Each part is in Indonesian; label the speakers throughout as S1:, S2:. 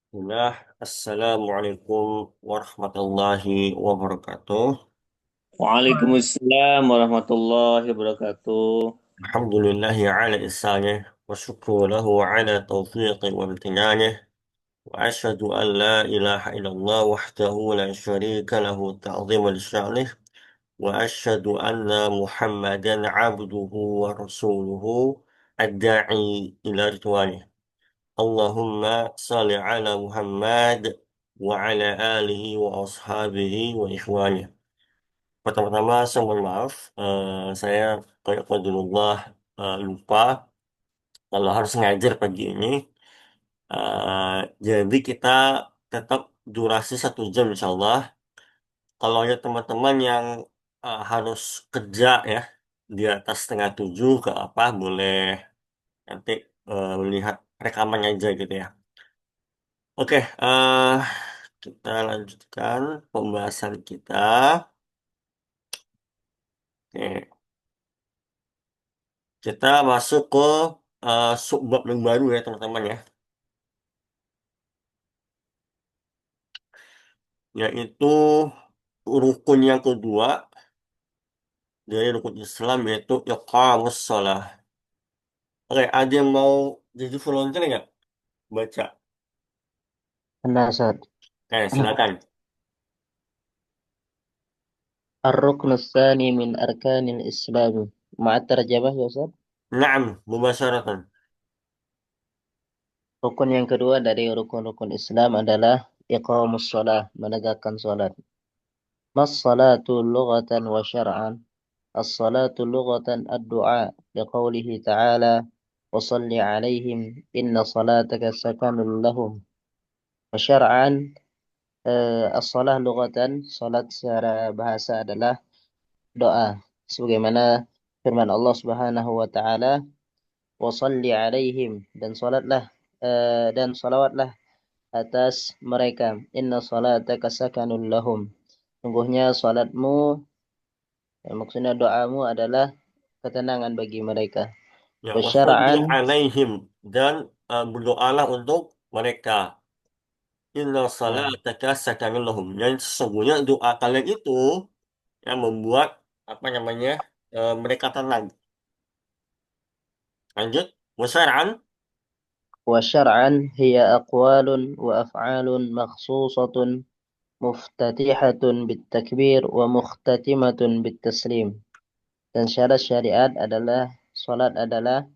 S1: Bismillah. Assalamualaikum warahmatullahi wabarakatuh.
S2: Waalaikumsalam warahmatullahi wabarakatuh.
S1: Alhamdulillahi ala ihsanih wa syukru lahu ala taufiqi wa imtinanih wa ashhadu an la ilaha illallah wahdahu la syarika lahu ta'zima li sya'nih wa ashhadu anna Muhammadan abduhu wa rasuluhu ad-da'i ila ridwanih. Allahumma salli ala Muhammad wa ala alihi wa ashabihi wa ikhwanih. Pertama-tama saya mohon maaf, saya kayak Qadirullah lupa kalau harus ngajar pagi ini. Jadi kita tetap durasi 1 jam insya Allah. Kalau ada teman-teman yang harus kerja ya di atas setengah 7 ke apa boleh nanti melihat rekaman aja gitu ya. Oke, kita lanjutkan pembahasan kita. Oke, kita masuk ke subbab yang baru ya teman-teman ya, yaitu rukun yang kedua dari rukun Islam yaitu iqamus shalah. Oke, ada yang mau jadi volunteer nggak baca?
S2: Benar, Ustaz.
S1: Silakan.
S2: Ar-ruknu tsani min arkanil Islam. Ma'at terjemah ya, Ustaz.
S1: Naam, mubasyaratan.
S2: Rukun yang kedua dari rukun-rukun Islam adalah iqamus shalah, menegakkan salat. Mas salatu lughatan wa syar'an. As-salatu lughatan ad-du'a liqaulihi ta'ala wa salli 'alaihim inna salataka sakanun lahum. Wa syar'an as-salah lughatan, salat secara bahasa adalah doa sebagaimana firman Allah Subhanahu wa taala, wa shalli alaihim, dan salatlah dan salawatlah atas mereka, inna salataka sakanun lahum, sungguhnya salatmu, maksudnya doamu adalah ketenangan bagi mereka.
S1: Ya,
S2: Wa
S1: wasalli
S2: syar'an,
S1: alaihim dan berdoalah untuk mereka. Inna
S2: nah,
S1: salataka sakanun lahum. Dan sesungguhnya doa kalian itu yang membuat apa namanya mereka tenang. Lanjut. Wasyar'an.
S2: wa syar'an hiya aqwalun wa af'alun makhsusatun muftatihatun bit takbir wa mukhtatimatun bit taslim. Dan syarat syariat adalah salat adalah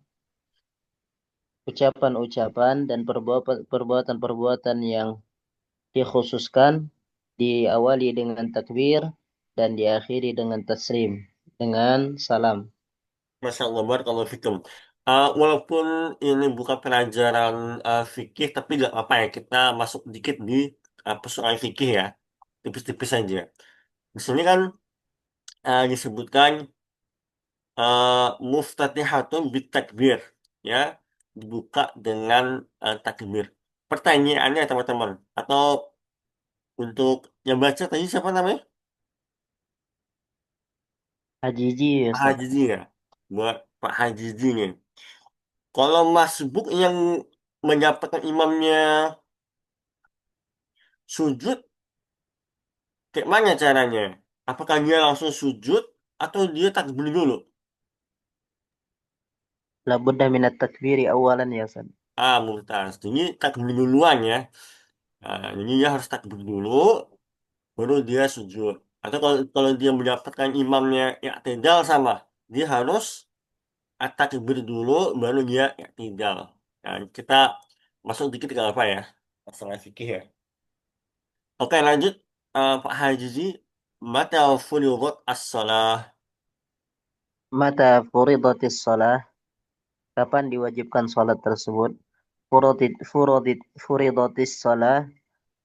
S2: ucapan-ucapan dan perbuatan-perbuatan yang dikhususkan, diawali dengan takbir dan diakhiri dengan taslim, dengan salam.
S1: Masya Allah, barakallahu fikum. Walaupun ini bukan pelajaran fikih, tapi nggak apa ya, kita masuk dikit di persoalan fikih ya, tipis-tipis saja. Di sini kan disebutkan muftatihatun bitakbir, ya, dibuka dengan takbir. Pertanyaannya teman-teman, atau untuk yang baca tadi siapa namanya?
S2: Hajiji ya,
S1: Pak
S2: Ustaz.
S1: Haji ya, buat Pak Haji nih. Kalau masbuk yang mendapatkan imamnya sujud, kayak mana caranya? Apakah dia langsung sujud atau dia takbir dulu?
S2: Labudda minat takbiri awalan ya, Ustaz.
S1: Mumtaz. Ini takbir duluan ya. Jadi dia harus takbir dulu, baru dia sujud. Atau kalau dia mendapatkan imamnya i'tidal sama, dia harus takbir dulu, baru dia i'tidal. Nah, kita masuk dikit ke apa ya? Masalah fikih ya. Oke, lanjut. Pak Haji, mata furidat as-salah.
S2: Mata furidatis salah, kapan diwajibkan salat tersebut? Furidatis salah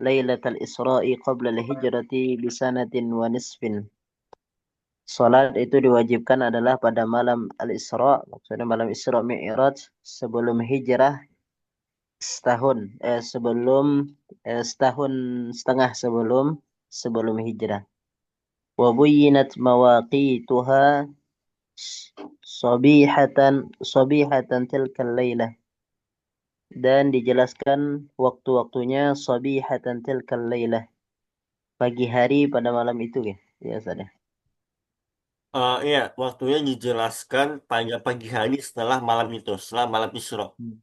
S2: lailatul Isra'i qabla al-hijrati bisanatin wa nisfin. Salat itu diwajibkan adalah pada malam Al-Isra, maksudnya malam Isra Mi'raj, sebelum hijrah setahun, setahun setengah sebelum hijrah. Wa buyyinat mawaqituha sabihatan tilkal lailah. dan dijelaskan waktu-waktunya sabihatan tilkal lailah, pagi hari pada malam itu ya. Ya, Ustaz ya.
S1: Iya, waktunya dijelaskan pada pagi hari setelah malam itu, setelah malam Isra.
S2: Hmm.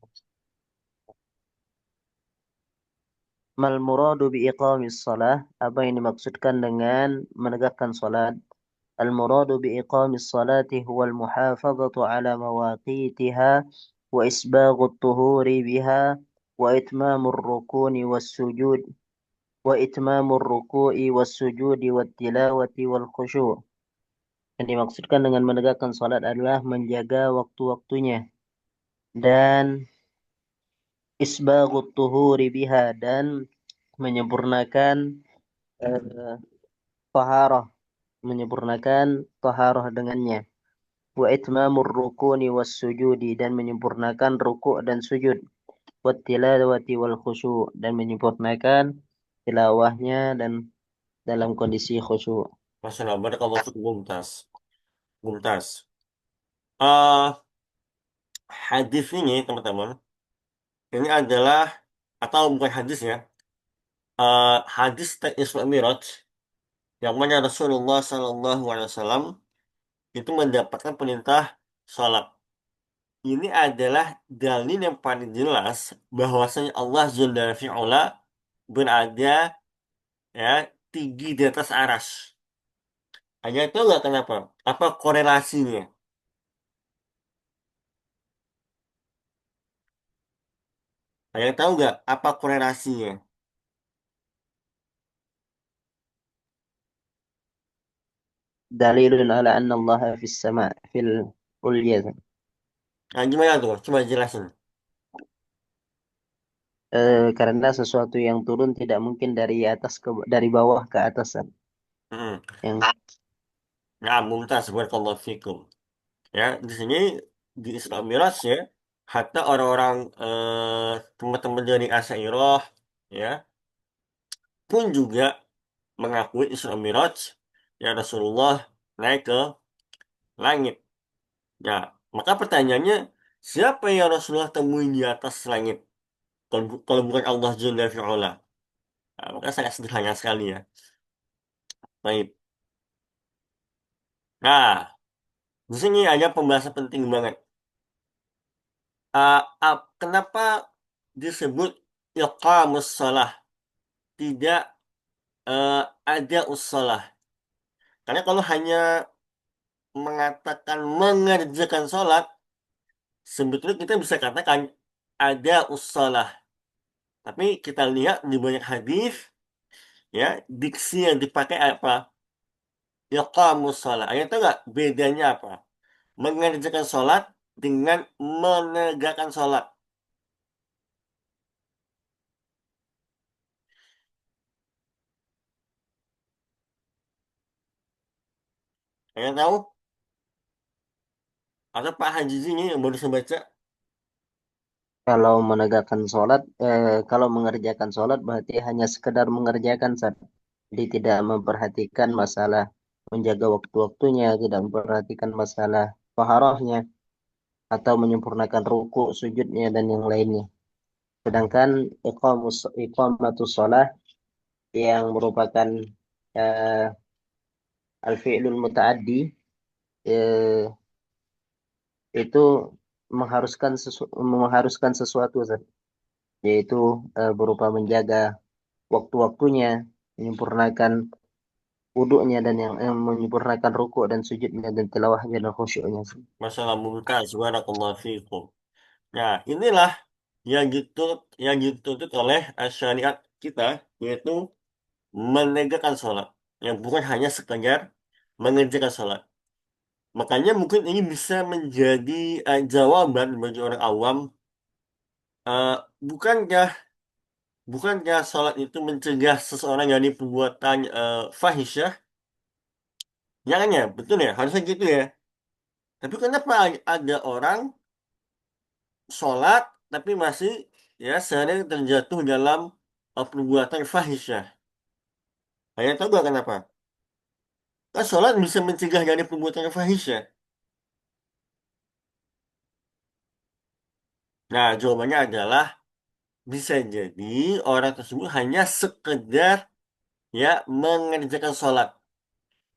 S2: Mal muradu bi iqamis shalah, apa yang dimaksudkan dengan menegakkan salat? Al muradu bi iqamis salati huwa al muhafazatu ala mawaqitiha wa isbaghu tuhuri biha wa itmamur rukuni was sujud wa itmamur ruku'i was sujudi wat tilawati wal khusyu'. Yang dimaksudkan dengan menegakkan salat adalah menjaga waktu-waktunya dan isbaghut tuhuri biha, dan menyempurnakan eh, taharah, menyempurnakan taharah dengannya. Wa itmamur rukuni was sujudi, dan menyempurnakan rukuk dan sujud. Wat tilawati wal khusyu', dan menyempurnakan tilawahnya dan dalam kondisi khusyuk.
S1: Masalah kalau fikum mumtaz. Mumtaz. Eh, Hadis ini, teman-teman, ini adalah, atau bukan hadis ya, hadis Isra Miraj, yang mana Rasulullah SAW itu mendapatkan perintah sholat. Ini adalah dalil yang paling jelas bahwasanya Allah Jalla fi'ala berada, ya, tinggi di atas aras. Hanya itu nggak kenapa? Apa korelasinya? Hanya tahu nggak apa korelasinya?
S2: Dalilun ala anna Allah fis sama' fil ulya.
S1: Nah, gimana tuh? Coba jelasin.
S2: Karena sesuatu yang turun tidak mungkin dari atas ke dari bawah ke atas kan.
S1: Hmm.
S2: Yang
S1: Nah, mumtaz barakallahu fikum. Ya, di sini di Isra Miraj ya, hatta orang-orang teman-teman dari Asy'ariyah ya pun juga mengakui Isra Miraj ya Rasulullah naik ke langit. Ya, maka pertanyaannya, siapa yang Rasulullah temui di atas langit? Kalau bukan Allah Jalla fi'ala. Nah, maka sangat sederhana sekali ya. Baik. Nah, di sini ada pembahasan penting banget. Kenapa disebut iqamus shalah, tidak ada ussalah? Karena kalau hanya mengatakan mengerjakan sholat, sebetulnya kita bisa katakan ada ussalah. Tapi kita lihat di banyak hadis, ya, diksi yang dipakai apa? Iqamus shalah. Anda tahu nggak bedanya apa? Mengerjakan sholat dengan menegakkan sholat. Anda tahu? Atau Pak Haji ini yang baru saya baca?
S2: kalau menegakkan sholat, kalau mengerjakan sholat berarti hanya sekedar mengerjakan saat. Jadi tidak memperhatikan masalah menjaga waktu-waktunya, tidak memperhatikan masalah taharahnya atau menyempurnakan ruku, sujudnya dan yang lainnya. Sedangkan iqamatus sholah yang merupakan eh, al-fi'lul muta'addi, eh, itu mengharuskan sesuatu, Ustaz. Yaitu berupa menjaga waktu-waktunya, menyempurnakan wuduknya dan yang menyempurnakan rukuk dan sujudnya dan tilawahnya dan khusyuknya.
S1: Masalah mungkaz, barakallahu fiikum. Nah, inilah yang dituntut oleh syariat kita, yaitu menegakkan sholat. Yang bukan hanya sekedar mengerjakan sholat. Makanya mungkin ini bisa menjadi jawaban bagi orang awam. Eh, bukankah bukankah sholat itu mencegah seseorang dari perbuatan fahisyah? Jangan ya, betul ya, harusnya gitu ya. Tapi kenapa ada orang sholat tapi masih ya sering terjatuh dalam perbuatan fahisyah? Kalian tahu gak kenapa? Kan sholat bisa mencegah dari perbuatan fahisyah. Nah, jawabannya adalah bisa jadi orang tersebut hanya sekedar ya mengerjakan sholat.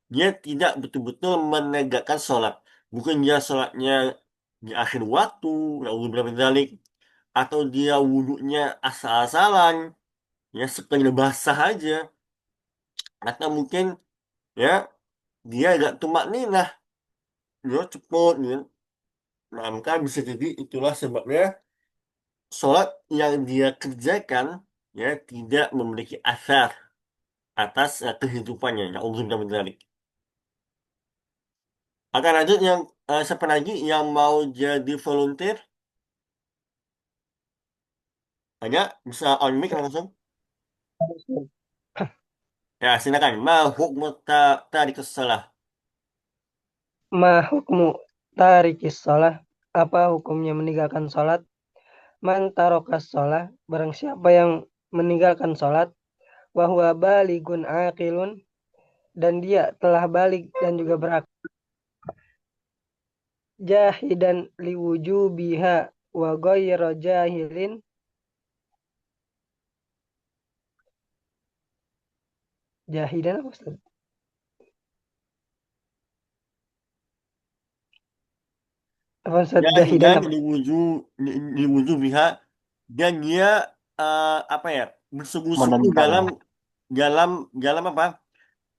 S1: Dia tidak betul-betul menegakkan sholat. Bukan dia sholatnya di akhir waktu, berapa dzalik, atau dia wudhunya asal-asalan, ya sekedar basah aja, atau mungkin ya dia agak tumak ninah, dia cepet, gitu. Nah, maka bisa jadi itulah sebabnya sholat yang dia kerjakan ya tidak memiliki asar atas kehidupannya. Ya Allah dzalik. Akan lanjut yang siapa lagi yang mau jadi volunteer? Hanya bisa on mic langsung. Ya, silakan. Ma hukmu tarikus salah.
S3: Ma hukmu tarikis sholah? Apa hukumnya meninggalkan sholat? Man tarokas sholah, barang siapa yang meninggalkan sholat, wahwa baligun aqilun, dan dia telah balik dan juga berakal, jahidan liwujubiha wa ghayra jahilin, jahidan apa Ustaz? Apa Ustaz, jahidan
S1: Jahidan
S3: apa?
S1: diwuju biha dan dia apa ya bersungguh-sungguh
S2: Menentang
S1: dalam
S2: ya.
S1: dalam dalam apa?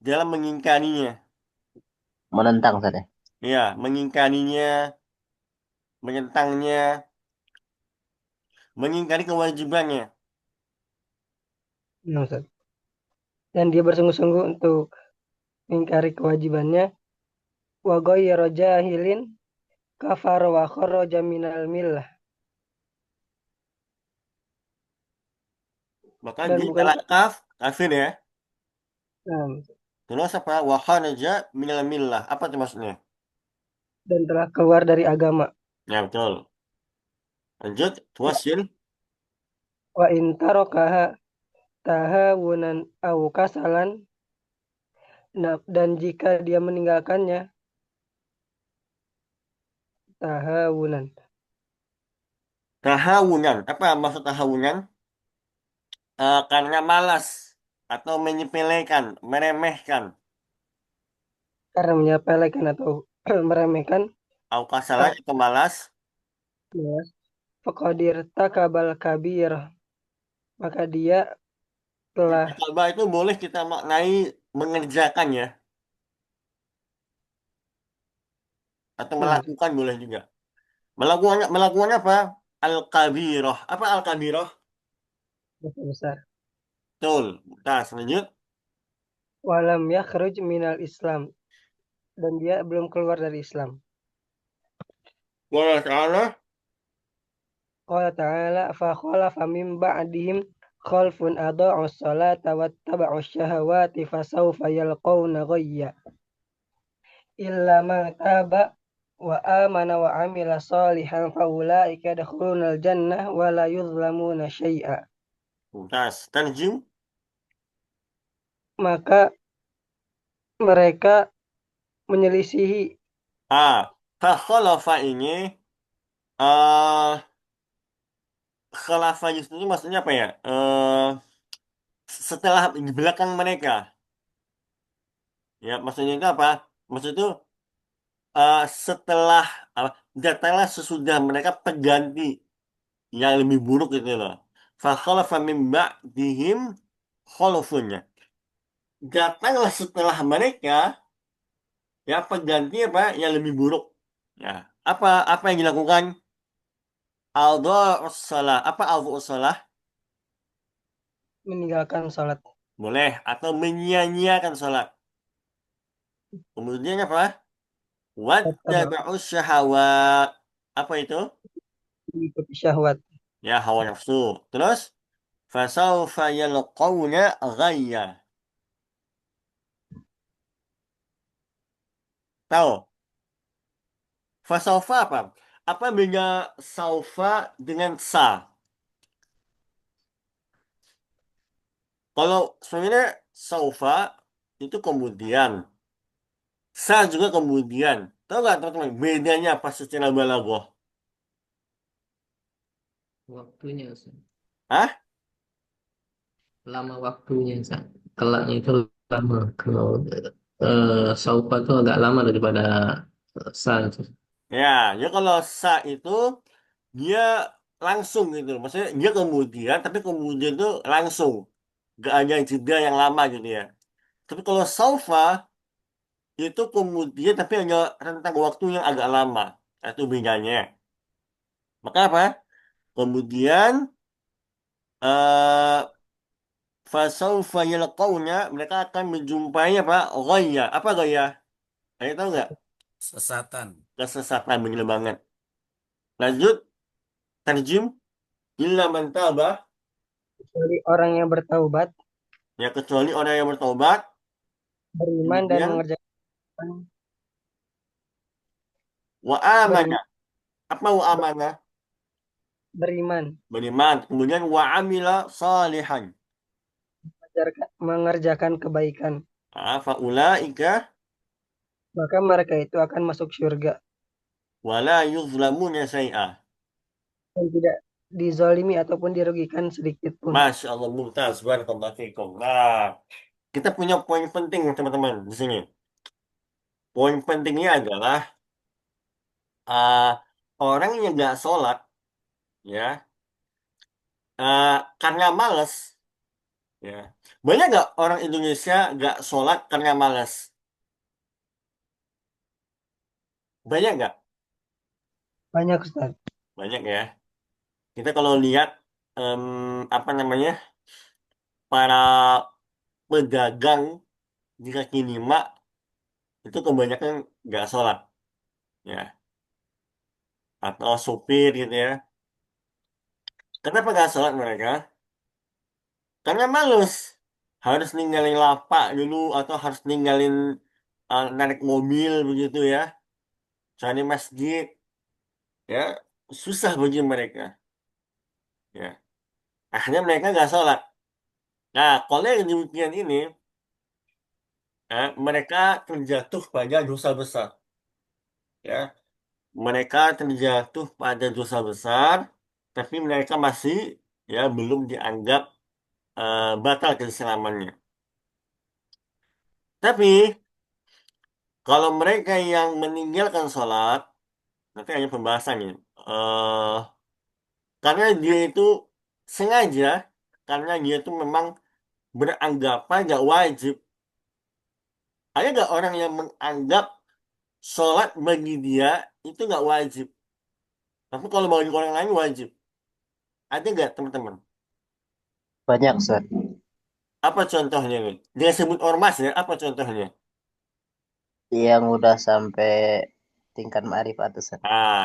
S1: Dalam mengingkarinya.
S2: Menentang saja.
S1: Ya, mengingkarinya, menyentangnya, mengingkari kewajibannya.
S3: Nah, Ustaz. Dan dia bersungguh-sungguh untuk mengingkari kewajibannya, wa ghayra jahilin kafar wa kharaja minal millah,
S1: Maka
S3: dan
S1: dia
S3: bukan
S1: telah kafir ya.
S3: nah,
S1: Terus apa? Wahanaja minal millah. Apa itu maksudnya?
S3: dan telah keluar dari agama.
S1: Ya, betul. Lanjut, tuasil.
S3: Wa in tarokaha tahawunan au kasalan, nah, dan jika dia meninggalkannya tahawunan
S1: Tahawunan. Apa maksud tahawunan? Karena malas atau menyepelekan, meremehkan.
S3: karena menyepelekan atau meremehkan,
S1: Au kasalan
S3: au
S1: atau malas.
S3: ya, faqadir takabal kabir, maka dia telah
S1: Coba itu boleh kita maknai mengerjakan ya. Atau
S3: nah,
S1: melakukan boleh juga. Melakukan apa? Al-kabirah. Apa al-kabirah?
S3: dosa besar.
S1: Betul. Nah, selanjut.
S3: Walam yakhruj minal Islam, dan dia belum keluar dari Islam.
S1: Wa ta'ala.
S3: Qala ta'ala fa khalafa min ba'dihim khalfun adha'us salata wattaba'us syahawati fasawfa yalqawna ghayya illa man taba wa amana wa amila salihan faulaika yadkhulunal jannah wa la yuzlamuna syai'a.
S1: Tuntas. Terjem.
S3: Maka mereka menyelisihi,
S1: Fakhalafa ini eh khalafa justru itu maksudnya apa ya? Setelah di belakang mereka. Ya, maksudnya itu apa? Maksud itu setelah apa? Datanglah sesudah mereka pengganti yang lebih buruk itu loh. Fakhalafa min ba'dihim khalafun ya. Datanglah setelah mereka ya pengganti apa yang lebih buruk. Ya, apa yang dilakukan? Aldha'us salah. Apa aldha'us salah?
S3: meninggalkan salat,
S1: Boleh atau menyia-nyiakan salat. Kemudian apa?
S3: wattaba'
S1: Wattaba'us syahawat. Apa itu?
S3: mengikuti syahwat,
S1: Ya, hawa nafsu. Terus fasaufa yalqawna ghayya. Tahu? Fasaufa apa? Apa beda saufa dengan sa? Kalau sebenarnya saufa itu kemudian, sa juga kemudian. Tahu nggak teman-teman bedanya apa secara balaghah?
S4: Waktunya Ustaz.
S1: Ah,
S4: Lama waktunya Ustaz. Kelaknya itu lama. Kalau saufa itu agak lama daripada sa itu.
S1: ya, ya kalau sa itu dia langsung gitu. Maksudnya dia kemudian, tapi kemudian itu langsung. Gak ada jeda yang lama gitu ya. Tapi kalau saufa itu kemudian tapi ada rentang waktu yang agak lama. Itu bedanya. Maka apa? Kemudian eh fasaufa yalqauna mereka akan menjumpai apa? Ghayya. Apa ghayya? Kalian tahu nggak?
S5: Sesatan.
S1: Kesesatan bener banget. Lanjut, terjem. Illa man taba.
S3: Kecuali orang yang bertaubat,
S1: Ya kecuali orang yang bertobat.
S3: beriman dan
S1: Kemudian
S3: mengerjakan
S1: wa amana.
S3: beriman,
S1: Apa wa amana?
S3: beriman,
S1: Beriman. Kemudian wa amila salihan.
S3: mengerjakan kebaikan,
S1: Faulaika
S3: maka mereka itu akan masuk surga
S1: wala yuzlamuna syai'ah.
S3: dan tidak dizalimi ataupun dirugikan sedikit pun.
S1: Masya Allah, mumtaz. Barakallahu fikum. Nah, kita punya poin penting teman-teman di sini. Poin pentingnya adalah uh, orang yang nggak sholat, ya, karena malas, ya. Banyak nggak orang Indonesia nggak sholat karena malas? Banyak nggak?
S3: Banyak Ustaz.
S1: Banyak ya. Kita kalau lihat apa namanya para pedagang di kaki lima itu kebanyakan nggak sholat, ya. Atau supir gitu ya. Kenapa nggak sholat mereka? Karena males. Harus ninggalin lapak dulu atau harus ninggalin narik mobil begitu ya. Cari masjid ya. Susah bagi mereka. Ya. Akhirnya mereka nggak sholat. Nah, kalau yang demikian ini, mereka terjatuh pada dosa besar. Ya. Mereka terjatuh pada dosa besar, tapi mereka masih ya belum dianggap batal keislamannya. Tapi kalau mereka yang meninggalkan sholat, nanti hanya pembahasannya. eh karena dia itu sengaja, karena dia itu memang beranggapan nggak wajib. Ada nggak orang yang menganggap sholat bagi dia itu nggak wajib, tapi kalau bagi orang lain wajib? Ada nggak teman-teman?
S2: Banyak Ustaz.
S1: Apa contohnya nih? Dia sebut ormas ya, apa contohnya?
S2: Yang udah sampai tingkat ma'rifat Ustaz.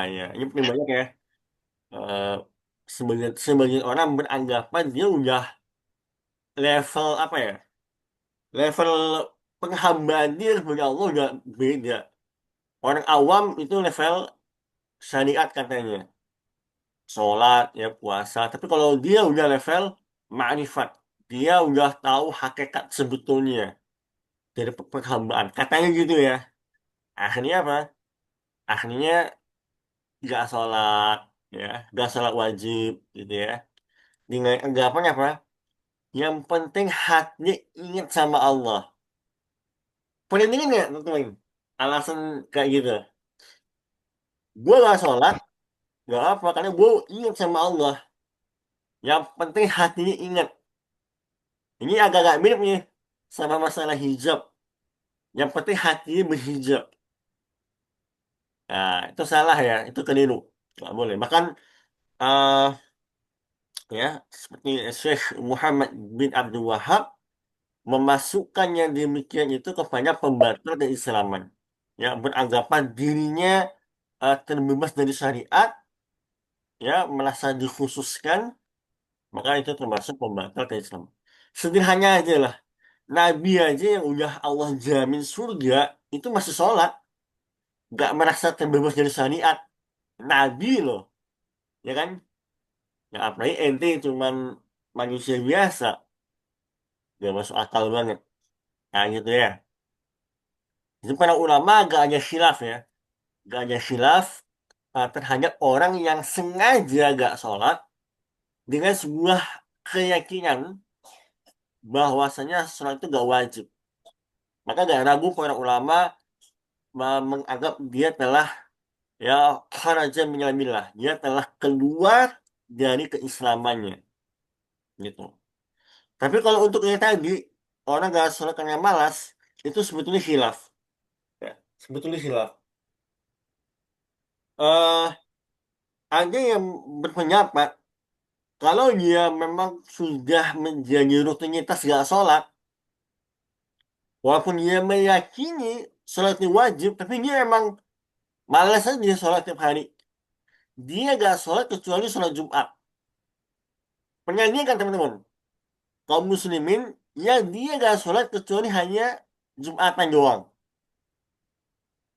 S1: Ya, ini paling banyak ya. Eh, sebagian sebagian orang beranggapan dia udah level apa ya? Level penghambaan dia kepada Allah udah beda. Orang awam itu level syariat katanya. Sholat, ya puasa. Tapi kalau dia udah level ma'rifat. Dia udah tahu hakikat sebetulnya dari penghambaan. Katanya gitu ya. Akhirnya apa? Akhirnya nggak sholat. Ya, nggak sholat wajib gitu ya. Dengan anggapannya apa? Yang penting hati ingat sama Allah. Pernah dengar nggak teman-teman? Alasan kayak gitu. Gue gak sholat, gak apa, karena gue ingat sama Allah. Yang penting hatinya ingat. Ini agak-agak mirip nih sama masalah hijab. Yang penting hatinya berhijab. Nah, itu salah ya, itu keliru. Gak boleh. Bahkan eh ya seperti Syekh Muhammad bin Abdul Wahab memasukkan yang demikian itu kepada pembatal keislaman. Ya, beranggapan dirinya terbebas dari syariat, ya, merasa dikhususkan, maka itu termasuk pembatal keislaman. Sederhana aja lah. Nabi aja yang udah Allah jamin surga itu masih sholat, nggak merasa terbebas dari syariat. Nabi loh, ya kan? Ya apalagi ente cuman manusia biasa, nggak masuk akal banget. Nah gitu ya. Jadi para ulama gak ada khilaf ya, gak ada khilaf terhadap orang yang sengaja gak sholat dengan sebuah keyakinan bahwasanya sholat itu gak wajib. Maka gak ragu para ulama menganggap dia telah ya kharaja minal millah. Dia telah keluar dari keislamannya. Gitu. Tapi kalau untuk yang tadi, orang gak sholat karena malas, itu sebetulnya khilaf. Ya, sebetulnya khilaf. eh ada yang berpendapat kalau dia memang sudah menjadi rutinitas gak sholat, walaupun dia meyakini sholat itu wajib, tapi dia emang malas aja dia sholat tiap hari. Dia gak sholat kecuali sholat Jumat. Penyanyi kan teman-teman, kaum muslimin, ya dia gak sholat kecuali hanya Jumatan doang.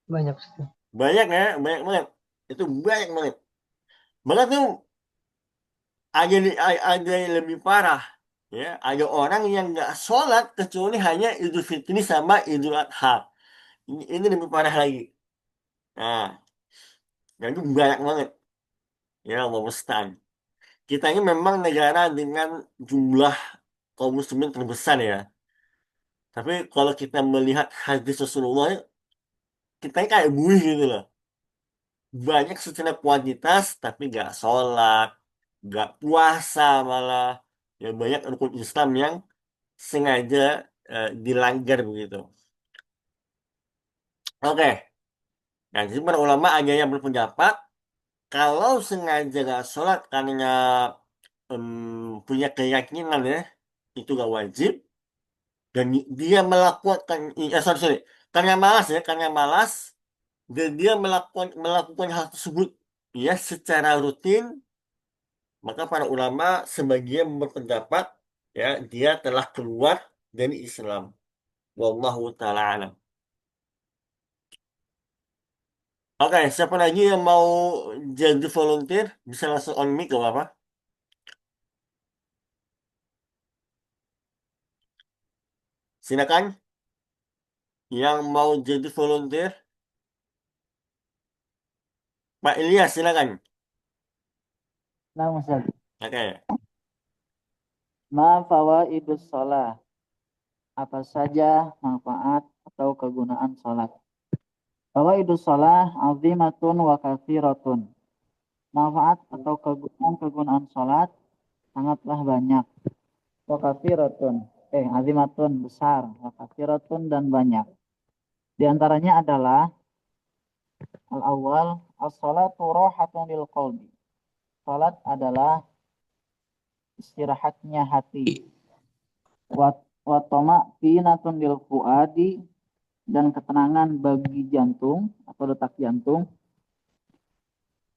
S3: Banyak Ustaz.
S1: Banyak ya, banyak banget. Itu banyak banget. Bahkan tuh ada yang lebih parah. Ya, ada orang yang nggak sholat kecuali hanya Idul Fitri sama Idul Adha. Ini lebih parah lagi. Nah, dan itu banyak banget. Ya, Allah musta'an. Kita ini memang negara dengan jumlah kaum muslimin terbesar ya. Tapi kalau kita melihat hadis Rasulullah, kita ini kayak buih gitu loh. Banyak secara kuantitas, tapi nggak sholat, nggak puasa malah. Ya banyak rukun Islam yang sengaja dilanggar begitu. Oke, nah jadi para ulama ada yang berpendapat kalau sengaja nggak sholat karena punya keyakinan ya itu nggak wajib dan dia melakukan sorry, sorry, karena malas ya karena malas dan dia melakukan hal tersebut ya secara rutin, maka para ulama sebagian berpendapat ya dia telah keluar dari Islam. Wallahu taala alam. Oke, siapa lagi yang mau jadi volunteer bisa langsung on mic gak apa-apa. Silakan yang mau jadi volunteer. Pak Ilyas silakan.
S2: Nah, Ustaz.
S1: Oke.
S2: Ma fawaidus shalah? Apa saja manfaat atau kegunaan salat? Fawaidus shalah azimatun wa katsiratun. Manfaat atau kegunaan salat sangatlah banyak. Wa katsiratun. Azimatun besar, wa katsiratun dan banyak. Di antaranya adalah al-awwal as-salatu rahatun lil qalbi. Salat adalah istirahatnya hati. Wa tama'tinatun lil fuadi dan ketenangan bagi jantung atau detak jantung.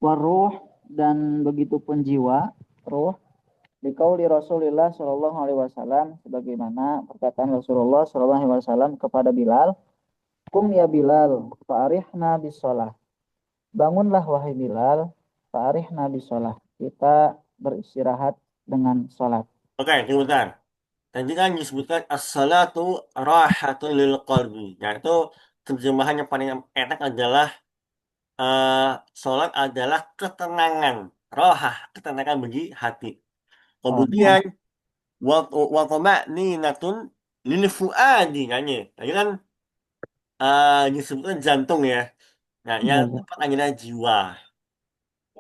S2: Waruh dan begitupun jiwa, ruh. Dikauli Rasulullah Shallallahu Alaihi Wasallam sebagaimana perkataan Rasulullah Shallallahu Alaihi Wasallam kepada Bilal, kum ya Bilal, fa'arihna bisolah. Bangunlah wahai Bilal, fa'arihna bisolah. Kita beristirahat dengan sholat.
S1: Oke, sebentar. Tadi kan disebutkan as-salatu rahatun lil qalbi. Yaitu terjemahan yang paling enak adalah eh, sholat adalah ketenangan. Rohah, ketenangan bagi hati.
S2: Oh,
S1: Kemudian wa tama'ninatun lil fuadi. Tadi kan disebutkan jantung ya. Nah, yang
S2: iya.
S1: tepat adalah jiwa.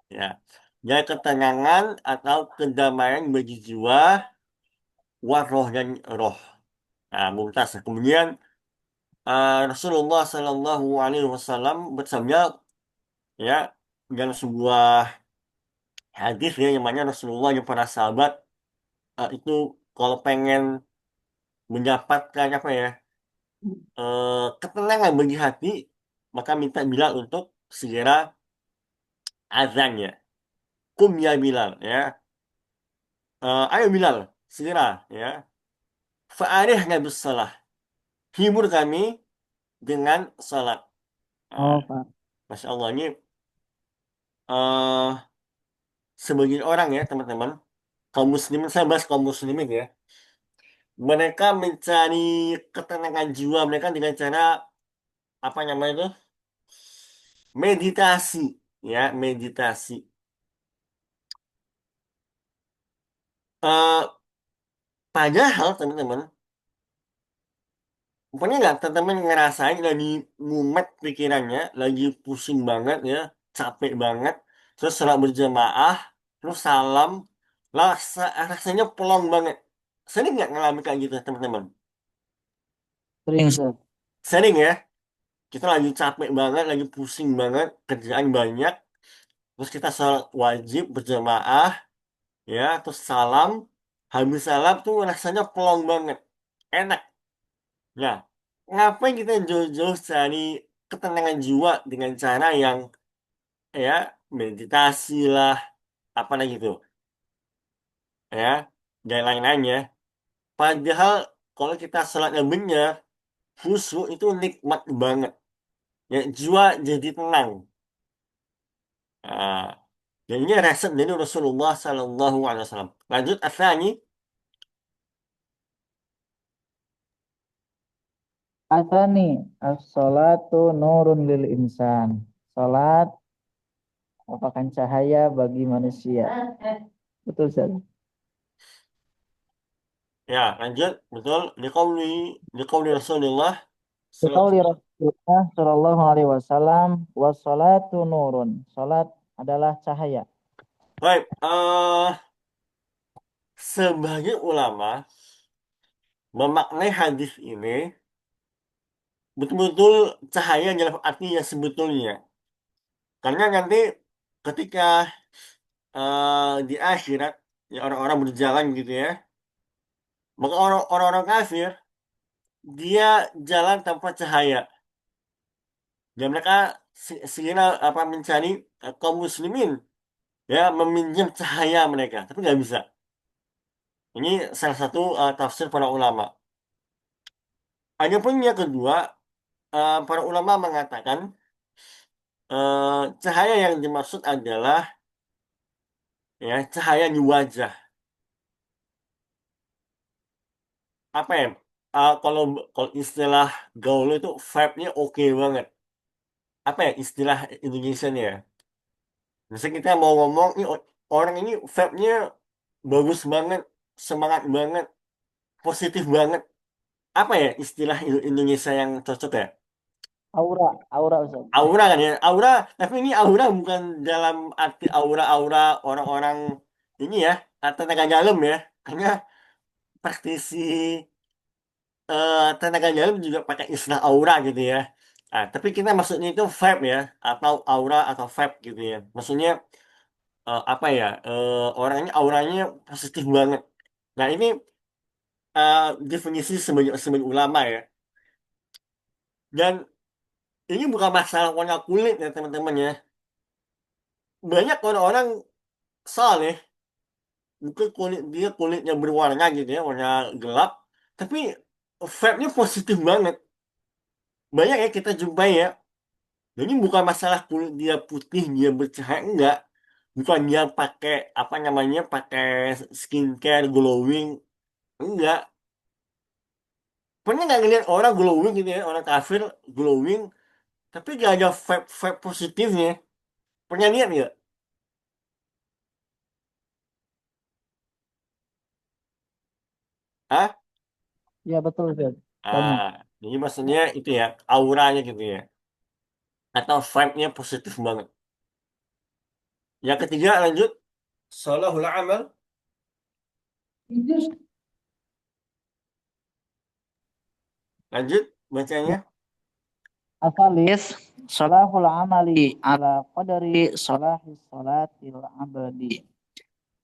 S1: Ya, jadi ketenangan atau kedamaian bagi jiwa, waroh dan roh. Nah, mumtaz. Kemudian Rasulullah Shallallahu Alaihi Wasallam bersabda, ya, dalam sebuah hadis ya, yang mana Rasulullah yang para sahabat itu kalau pengen mendapatkan apa ya, ketenangan bagi hati, maka minta Bilal untuk segera azan ya. Kum ya Bilal ya. Ayo Bilal, segera ya. Fa'arihna bis salah. Hibur kami dengan salat. Nah,
S2: Oh, Pak.
S1: Masya Allah ini eh sebagian orang ya teman-teman, kaum muslimin, saya bahas kaum muslimin ya. Mereka mencari ketenangan jiwa mereka dengan cara apa namanya itu? Meditasi, ya meditasi. Eh, Padahal teman-teman, pokoknya nggak teman-teman ngerasain lagi mumet pikirannya, lagi pusing banget ya, capek banget, terus sholat berjamaah, terus salam, rasanya pelong banget. Sering nggak ngalamin kayak gitu teman-teman?
S2: Sering, Ustaz.
S1: Sering ya, kita lagi capek banget, lagi pusing banget, kerjaan banyak, terus kita sholat wajib berjamaah, ya, terus salam, habis salam tuh rasanya pelong banget, enak. Nah, ngapain kita jauh-jauh cari ketenangan jiwa dengan cara yang ya meditasi lah, apa lagi tuh, ya, dan lain-lainnya. Padahal kalau kita sholatnya benar, khusyuk itu nikmat banget. Ya, jiwa jadi tenang. Nah, dan ini resep dari Rasulullah Sallallahu Alaihi Wasallam. Lanjut, Asani.
S2: Asani, as-salatu nurun lil insan. Salat merupakan cahaya bagi manusia. Betul, Ustaz.
S1: Ya, lanjut. Betul. Liqauli Rasulullah
S2: Qauli
S1: Sallallahu
S2: Rasulullah sallallahu alaihi wasallam, wassalatu nurun. Salat adalah cahaya.
S1: Baik, sebagai ulama memaknai hadis ini betul-betul cahaya dalam arti yang sebetulnya. Karena nanti ketika di akhirat ya orang-orang berjalan gitu ya, maka orang-orang kafir dia jalan tanpa cahaya dan mereka segera apa mencari kaum muslimin ya meminjam cahaya mereka, tapi nggak bisa. Ini salah satu tafsir para ulama. Adapun yang kedua, para ulama mengatakan cahaya yang dimaksud adalah ya cahaya di wajah. Apa ya? Kalau kalau istilah gaul itu vibe-nya oke banget. Apa ya istilah Indonesianya ya? Misalnya kita mau ngomong, ini orang ini vibe-nya bagus banget, semangat banget, positif banget. Apa ya istilah Indonesia yang cocok ya?
S2: Aura, aura Ustaz.
S1: Aura kan ya? Aura, tapi ini aura bukan dalam arti aura-aura orang-orang ini ya, atau tenaga dalam ya. Karena praktisi tenaga dalam juga pakai istilah aura gitu ya. Tapi kita maksudnya itu vibe ya, atau aura atau vibe gitu ya. Maksudnya apa ya? Orangnya auranya positif banget. Nah ini definisi sebagai ulama ya. Dan ini bukan masalah warna kulit ya teman-teman ya. Banyak orang-orang saleh, mungkin dia kulitnya berwarna gitu ya, warna gelap, tapi vibe-nya positif banget. Banyak ya kita jumpai ya. Jadi bukan masalah kulit dia putih, dia bercahaya, enggak. Bukan dia pakai apa namanya, pakai skincare glowing, enggak. Pernah nggak ngeliat orang glowing gitu ya, orang kafir glowing, tapi gak ada vibe positifnya. Pernah lihat nggak? Hah?
S2: Ya betul Ustaz. Banyak.
S1: Ah, jadi maksudnya itu ya, auranya gitu ya. Atau vibe-nya positif banget. Yang ketiga lanjut, salahul amal. Lanjut bacanya.
S2: Asalis, salahul amali ala qadari salahis salatil abadi.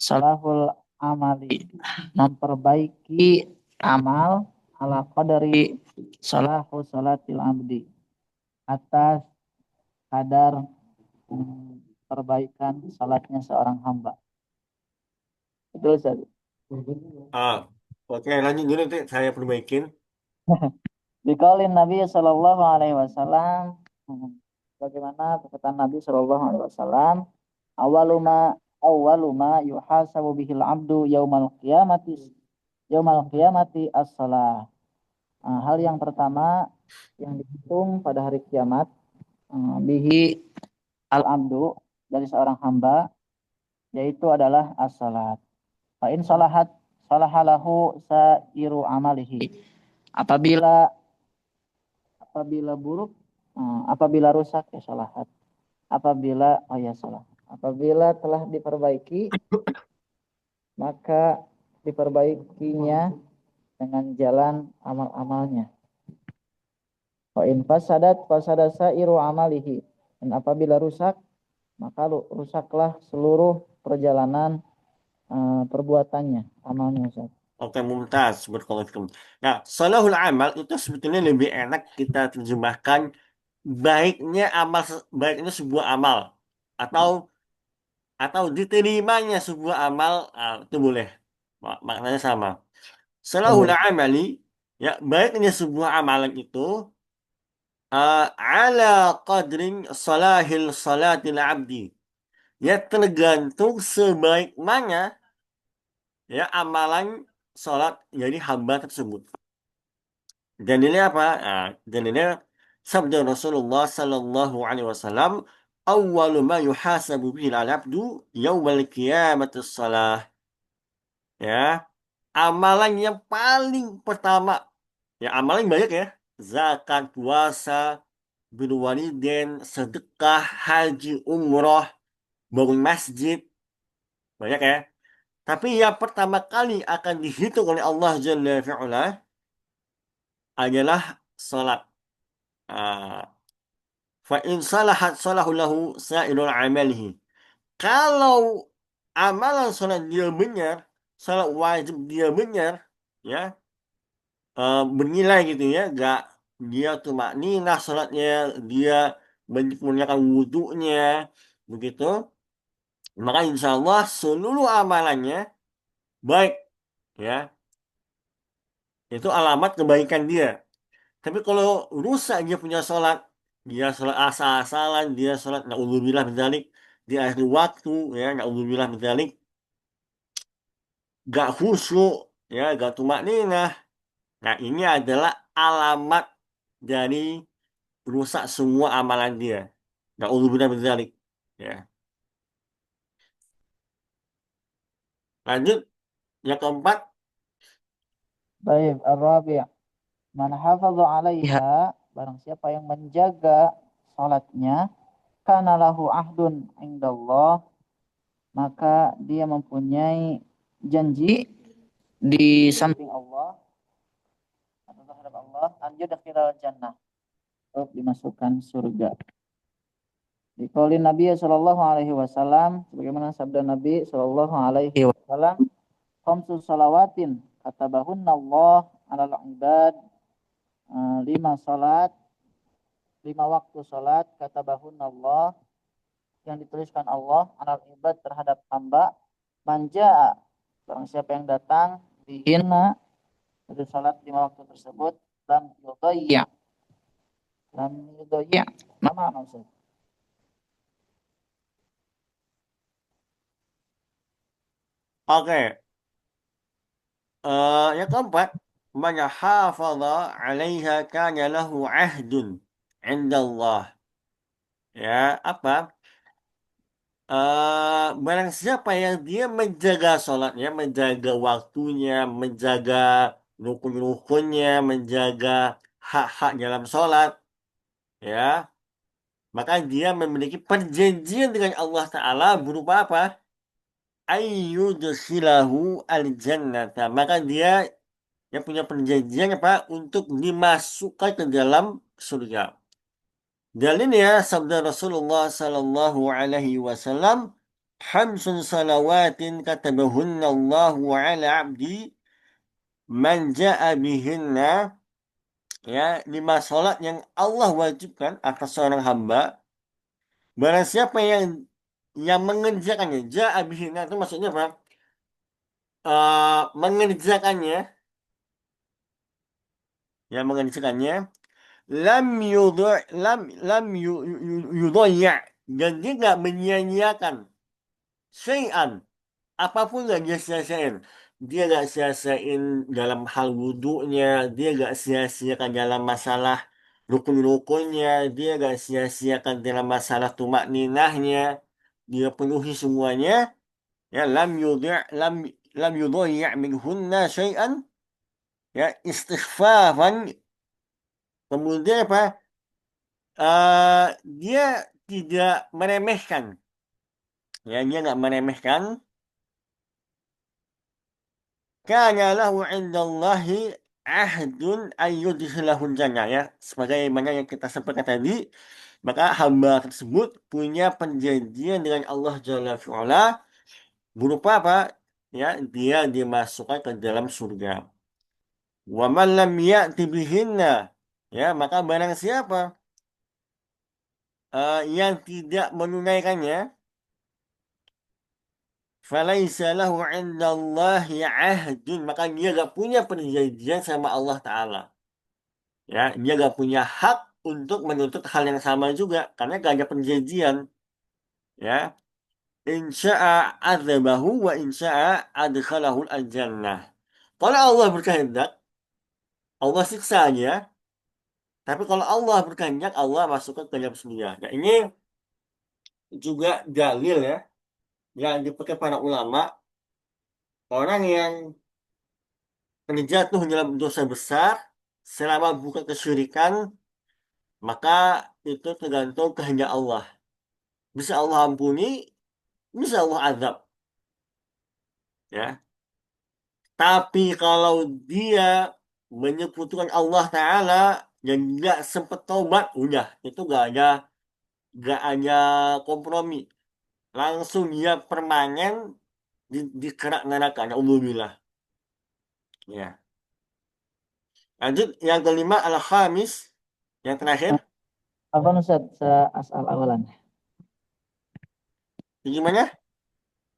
S2: Salahul amali, memperbaiki amal ala qadari salahu salatil abdi, atas kadar perbaikan salatnya seorang hamba. Betul Ustaz.
S1: Ah, oke lanjut dulu nanti saya perbaikin.
S2: Biqaulin Nabi sallallahu alaihi wasallam, bagaimana perkataan Nabi sallallahu alaihi wasallam, awaluma yuhasabu bihil abdu yaumal qiyamati as-salah. Hal yang pertama yang dihitung pada hari kiamat, bihi al-abdu, dari seorang hamba, yaitu adalah as-salat. Fa in salahat salahalahu sairu amalihi. Apabila apabila buruk, apabila rusak ya salahat. Apabila oh ya salah. Apabila telah diperbaiki, maka diperbaikinya dengan jalan amal-amalnya. Wa in fasadat fasada sairu amalihi. Dan apabila rusak, maka rusaklah seluruh perjalanan perbuatannya, amalnya. Ustaz.
S1: Oke, mumtaz. Barakallahu. Nah, salahul amal itu sebetulnya lebih enak kita terjemahkan baiknya amal, baiknya sebuah amal atau diterimanya sebuah amal, itu boleh. Maknanya sama. Salahul amali, ya baiknya sebuah amalan itu ala qadrin salahil salatil abdi. Ya tergantung sebaik mana ya amalan sholat jadi hamba tersebut. Dan ini apa? Dan ini sabda Rasulullah Sallallahu Alaihi Wasallam, "Awwalu ma yuhasabu bihi al-abdu yaumal qiyamati shalah." Ya, amalan yang paling pertama, ya amalan yang banyak ya, zakat, puasa, birrul walidain, sedekah, haji, umroh, bangun masjid, banyak ya. Tapi yang pertama kali akan dihitung oleh Allah Jalla fi'ala adalah salat. Fa in salahat salahu lahu sa'irul amalihi. Kalau amalan salat dia benar, salat wajib dia benar, ya, bernilai gitu ya, gak dia tumakninah salatnya, dia menyempurnakan wudhunya, begitu, maka insya Allah seluruh amalannya baik, ya, itu alamat kebaikan dia. Tapi kalau rusak dia punya sholat, dia sholat asal-asalan, dia sholat na'udzubillah bidzalik di akhir waktu, ya na'udzubillah bidzalik, gak khusyuk, ya gak tumakninah. Nah ini adalah alamat dari rusak semua amalan dia. Na'udzubillah bidzalik. Ya. Lanjut yang keempat.
S2: Baik, ar-rabi'. Man hafadha 'alaiha, barang siapa yang menjaga salatnya, kana lahu ahdun indallah, maka dia mempunyai janji di samping Allah atau terhadap Allah an yudkhilal jannah, untuk dimasukkan surga. Di qaulin Nabi sallallahu alaihi wasallam, sebagaimana sabda Nabi sallallahu alaihi wasallam, khamsu salawatin katabahunna Allah 'alal ibad, 5 salat, 5 waktu salat katabahunna Allah, yang dituliskan Allah 'alal ibad terhadap hamba, manja barang siapa yang datang dihina dari salat 5 waktu tersebut, lam yudayya, nama maksud.
S1: Oke. Yang keempat, man hafadha 'alaiha kana lahu ahdun 'inda Allah. Ya, apa? Barang siapa yang dia menjaga sholatnya, menjaga waktunya, menjaga rukun-rukunnya, menjaga hak-hak dalam sholat, ya, maka dia memiliki perjanjian dengan Allah Ta'ala berupa apa? Ayyudkhilahu al-jannata. Maka dia yang punya perjanjian apa? Untuk dimasukkan ke dalam surga. Dalilnya sabda Rasulullah sallallahu alaihi wasallam, "Khamsun salawatin katabahunna Allahu ala 'abdi man ja'a bihinna." Ya, 5 salat yang Allah wajibkan atas seorang hamba. Barang siapa yang mengerjakannya, ja'a bihinna itu maksudnya apa? Mengerjakannya, yang mengerjakannya, lam yudha yudhayya, dan dia nggak menyia-nyiakan syai'an, apapun nggak dia sia-siain. Dia nggak sia-siain dalam hal wudhunya, dia nggak sia-siakan dalam masalah rukun-rukunnya, dia nggak sia-siakan dalam masalah tumak ninahnya, dia penuhi semuanya. Ya, lam lam yudhayyi' minhunna syai'an, ya, istighfafan, kemudian apa? Dia tidak meremehkan, ya, dia nggak meremehkan. Kana lahu 'indallahi ahdun ayyudkhilahul jannah, ya. Sebagaimana yang kita sampaikan tadi, maka hamba tersebut punya perjanjian dengan Allah Jalla fi'ala berupa apa? Ya, dia dimasukkan ke dalam surga. Wa man lam ya'ti bihinna, ya, maka barang siapa yang tidak menunaikannya, falaisa lahu 'indallahi 'ahdun, maka dia gak punya perjanjian sama Allah Ta'ala. Ya, dia gak punya hak untuk menuntut hal yang sama juga karena gak ada perjanjian. Ya, insya'a adzabahu wa insya'a adkhalahul al-jannah. Kalau Allah berkehendak, Allah siksa dia. Tapi kalau Allah berkehendak, Allah masukkan ke dalam surga. Nah, ini juga dalil, ya, yang dipakai para ulama, orang yang terjatuh dalam dosa besar selama bukan kesyirikan, maka itu tergantung kehendak Allah. Bisa Allah ampuni, bisa Allah azab, ya. Tapi kalau dia menyekutukan Allah Ta'ala dan nggak sempet taubat, udah, itu nggak ada kompromi. Langsung dia permanen di kerak neraka. Alhamdulillah. Ya. Lanjut, yang kelima, al-khamis, yang terakhir.
S2: Apa Ustaz? Asal awalan.
S1: Gimana?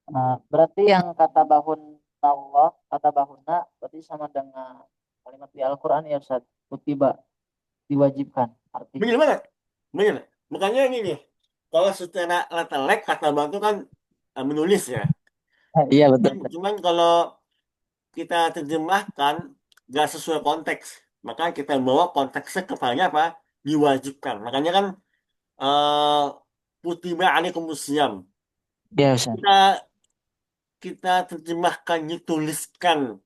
S2: Nah, berarti yang kata bahun Allah, kata bahuna, berarti sama dengan kalimat di Al-Quran ya Ustaz. Kutiba, diwajibkan. Artinya.
S1: Bener banget. Bener. Makanya ini nih, kalau secara letter kata bang itu kan menulis, ya.
S2: Iya betul.
S1: Cuman kalau kita terjemahkan nggak sesuai konteks, maka kita bawa konteksnya kepada apa? Diwajibkan. Makanya kan eh kutiba alaikumusiyam.
S2: Iya Ustaz.
S1: Kita kita terjemahkan dituliskan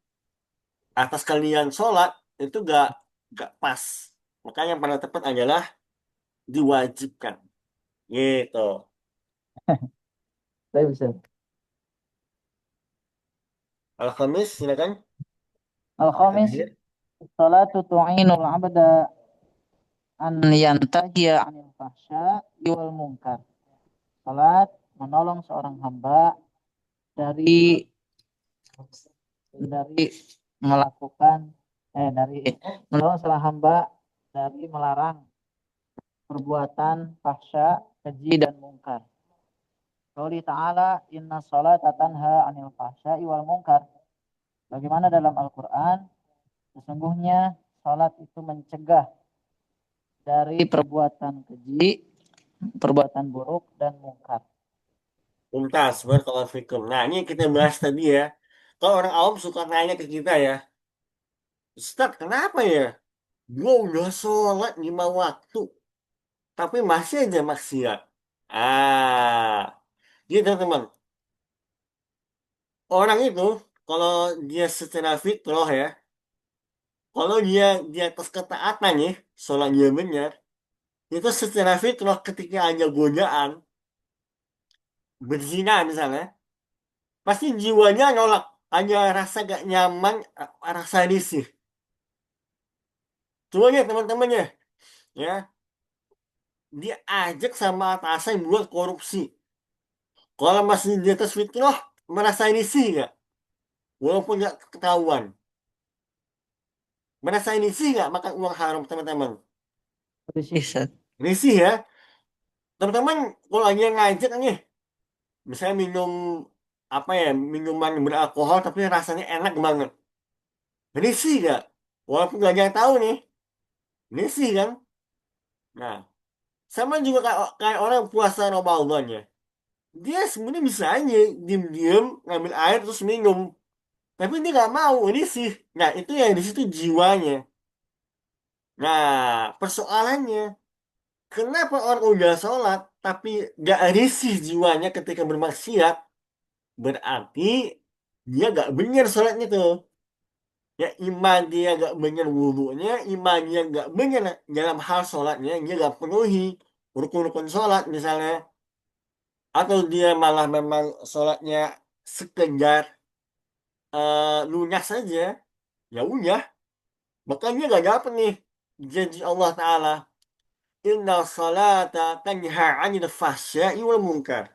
S1: atas kalian sholat itu gak pas. Makanya yang paling tepat adalah diwajibkan. Gitu.
S2: Baik Ustaz.
S1: Al-Khamis, silakan.
S2: Al-Khamis, salatu tu'inul abda an yantahiya anil fahsya wal munkar. Salat menolong seorang hamba dari dari melakukan dari menolong seorang hamba dari melarang perbuatan fahsya, keji dan mungkar. Qauli ta'ala inna sholata tanha 'anil fahsya'i wal munkar. Bagaimana dalam Al-Qur'an sesungguhnya salat itu mencegah dari perbuatan keji, perbuatan buruk dan mungkar.
S1: Mumtaz, barakallahu fikum. Nah, ini kita bahas tadi, ya. Kalau orang awam suka nanya ke kita, ya, Ustaz, kenapa ya? Gua udah sholat 5 waktu, tapi masih aja maksiat. Ah, gitu teman. Orang itu, kalau dia secara fitrah, ya, kalau dia di atas ketaatan, nih, sholat dia benar, itu secara fitrah ketika ada godaan, berzina misalnya, pasti jiwanya nolak. Ada rasa gak nyaman, rasa risih. Coba lihat teman-temannya, ya, dia ajak sama atasan buat korupsi. Kalau masih di atas fitrah, merasa risih nggak? Walaupun nggak ketahuan. Merasa risih nggak makan uang haram, teman-teman?
S2: Ustaz.
S1: Risih, ya. Teman-teman, kalau lagi ngajak nih, misalnya minum apa ya, minuman beralkohol tapi rasanya enak banget. Risih nggak? Walaupun nggak ada yang tahu nih, risih kan? Nah, sama juga kayak orang puasa Ramadan, ya. Dia sebenarnya bisa aja diem-diem ngambil air terus minum. Tapi dia nggak mau, risih. Nah, itu yang di situ jiwanya. Nah, persoalannya, kenapa orang udah sholat tapi nggak risih jiwanya ketika bermaksiat? Berarti dia gak bener sholatnya tuh. Ya iman dia gak bener wudhunya, iman dia gak bener dalam hal sholatnya, dia gak penuhi rukun-rukun sholat misalnya, atau dia malah memang sholatnya sekedar lunas saja, ya udah, makanya gak dapet nih janji Allah Ta'ala. Inna salata tanha 'anil fahsya'i wal munkar.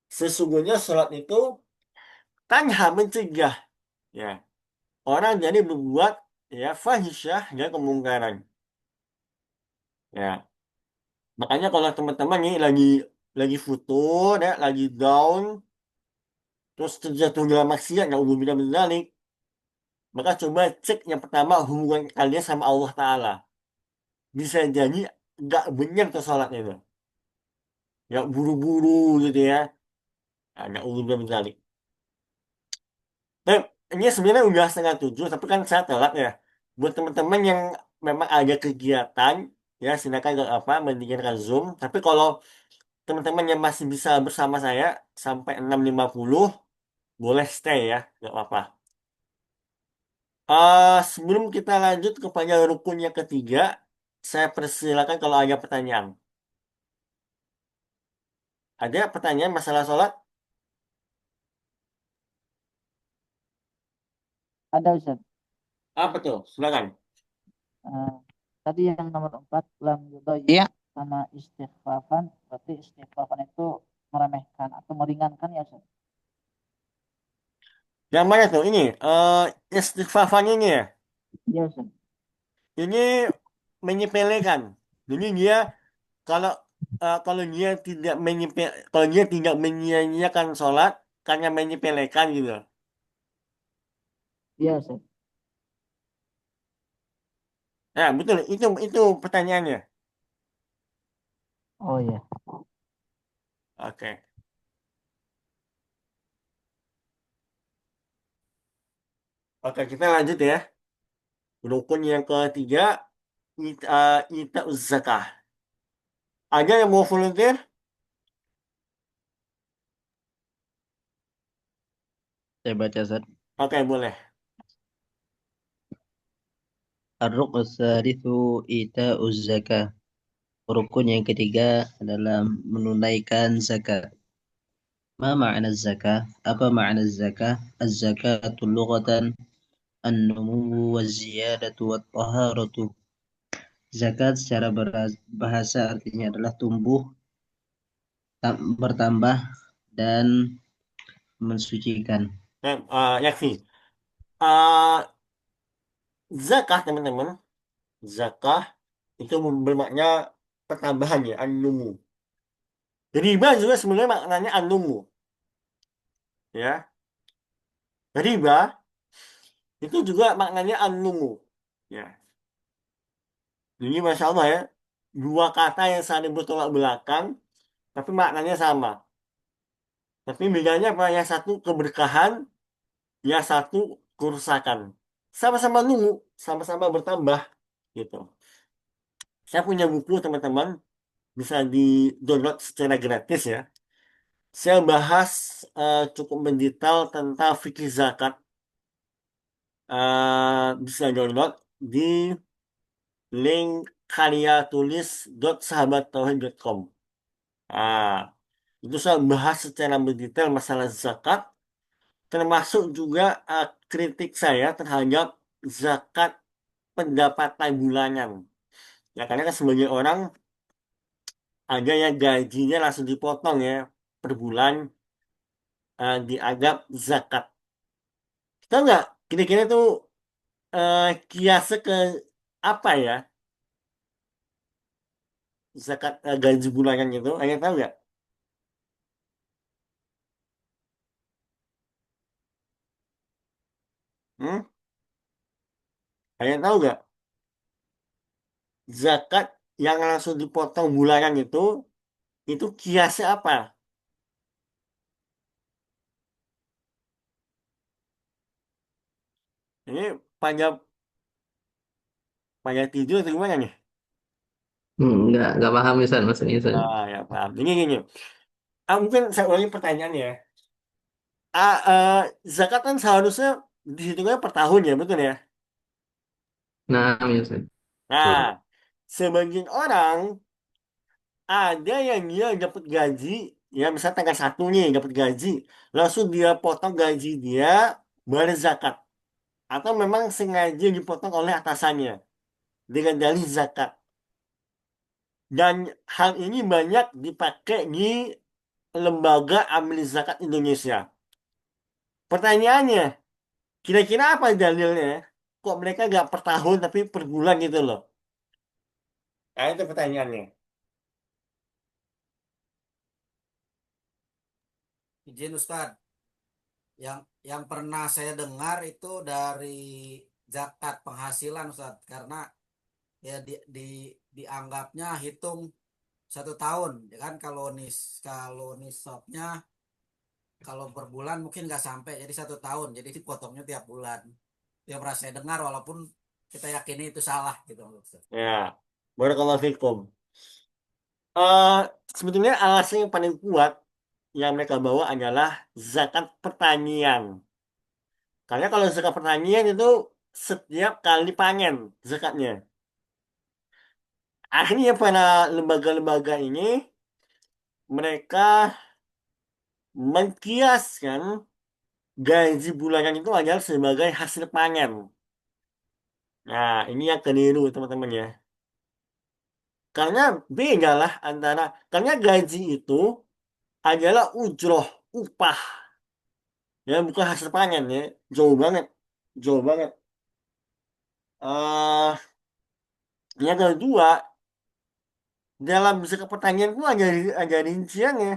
S1: Sesungguhnya salat itu tanha mencegah ya orang dari berbuat ya fahisyah dan kemungkaran. Ya, makanya kalau teman-teman nih lagi futur ya, lagi down, terus terjatuh dalam maksiat, ya uzubillah min dzalik, maka coba cek yang pertama hubungan kalian sama Allah Ta'ala. Bisa jadi nggak benar tuh salatnya itu. Ya buru-buru gitu ya. Nah, na'udzubillah min dzalik. Nah, ini sebenarnya udah setengah tujuh, tapi kan saya telat ya. Buat teman-teman yang memang ada kegiatan, ya silakan nggak apa mendengarkan Zoom. Tapi kalau teman-teman yang masih bisa bersama saya sampai 6.50, boleh stay ya, nggak apa-apa. Sebelum kita lanjut kepada rukun yang ketiga, saya persilakan kalau ada pertanyaan. Ada pertanyaan masalah sholat?
S2: Ada Ustaz.
S1: Apa tuh? Silakan.
S2: Eh, tadi yang nomor 4 lam Iya. Sama istighfafan, berarti istighfafan itu meremehkan atau meringankan ya Ustaz?
S1: Yang mana tuh? Ini, istighfafan ini ya.
S2: Iya Ustaz.
S1: Ini menyepelekan. Jadi dia kalau kalau dia tidak kalau dia tidak menyia-nyiakan sholat karena menyepelekan gitu.
S2: Iya Ustaz.
S1: Ya betul, itu pertanyaannya.
S2: Oh iya.
S1: Oke, oke kita lanjut ya. Rukun yang ketiga, ita zakah. Ada yang mau volunteer?
S2: Saya baca Ustaz.
S1: Oke boleh.
S2: Ar-rukn tsalitsu ita'uz zakah. Rukun yang ketiga adalah menunaikan zakat. Ma ma'na zakah? Apa makna zakah? Az-zakatu lughatan an-numu wa ziyadatu wa taharatu. Zakat secara bahasa artinya adalah tumbuh, bertambah dan mensucikan.
S1: Nah, Yaksi. Uh, Zakah teman-teman, zakah itu bermakna pertambahan ya, an-numu. Riba juga sebenarnya maknanya an-numu. Ya, riba itu juga maknanya an-numu. Ya, jadi masya Allah ya, dua kata yang saling bertolak belakang, tapi maknanya sama. Tapi bedanya apa? Yang satu keberkahan, yang satu kerusakan. Sama-sama nunggu, sama-sama bertambah gitu. Saya punya buku teman-teman, bisa di-download secara gratis ya. Saya bahas cukup mendetail tentang fikih zakat. Bisa download di link karyatulis.sahabattauhid.com. Ah, itu saya bahas secara mendetail masalah zakat, termasuk juga kritik saya terhadap zakat pendapatan bulanan. Ya, karena kan sebagai orang ada yang gajinya langsung dipotong ya per bulan, dianggap zakat. Tahu nggak? Kira-kira tuh kiasnya ke apa ya zakat gaji bulanan itu? Ada yang tahu nggak? Hmm? Ada yang tahu nggak? Zakat yang langsung dipotong bulanan itu kiasnya apa? Ini pada pada tidur atau gimana nih?
S4: Nggak paham Ustaz maksudnya Ustaz.
S1: Ya paham. Ini gini. Mungkin saya ulangi pertanyaannya. Ah, zakat kan seharusnya dihitungnya per tahun ya, betul ya?
S4: Nah, ya Ustaz.
S1: Nah, sebagian orang ada yang dia dapat gaji, ya misalnya tanggal 1 nih dapat gaji, langsung dia potong gaji dia bayar zakat. Atau memang sengaja dipotong oleh atasannya dengan dalih zakat. Dan hal ini banyak dipakai di lembaga amil zakat Indonesia. Pertanyaannya, kira-kira apa dalilnya? Kok mereka nggak per tahun tapi per bulan gitu loh? Nah, itu pertanyaannya.
S5: Izin Ustadz, yang pernah saya dengar itu dari zakat penghasilan Ustadz, karena ya dianggapnya hitung 1 tahun, ya kan kalau nisabnya kalau per bulan mungkin nggak sampai, jadi 1 tahun, jadi dipotongnya tiap bulan. Yang pernah saya dengar, walaupun kita yakini itu salah gitu Ustadz.
S1: Ya, barakallahu fikum. Eh, Sebetulnya alasan yang paling kuat yang mereka bawa adalah zakat pertanian. Karena kalau zakat pertanian itu setiap kali panen zakatnya. Akhirnya para lembaga-lembaga ini mereka mengkiaskan gaji bulanan itu adalah sebagai hasil panen. Nah, ini yang keliru teman-teman ya. Karena beda lah karena gaji itu adalah ujroh, upah. Ya, bukan hasil panen ya. Jauh banget. Jauh banget. eh yang kedua, dalam zakat pertanian itu ada rinciannya.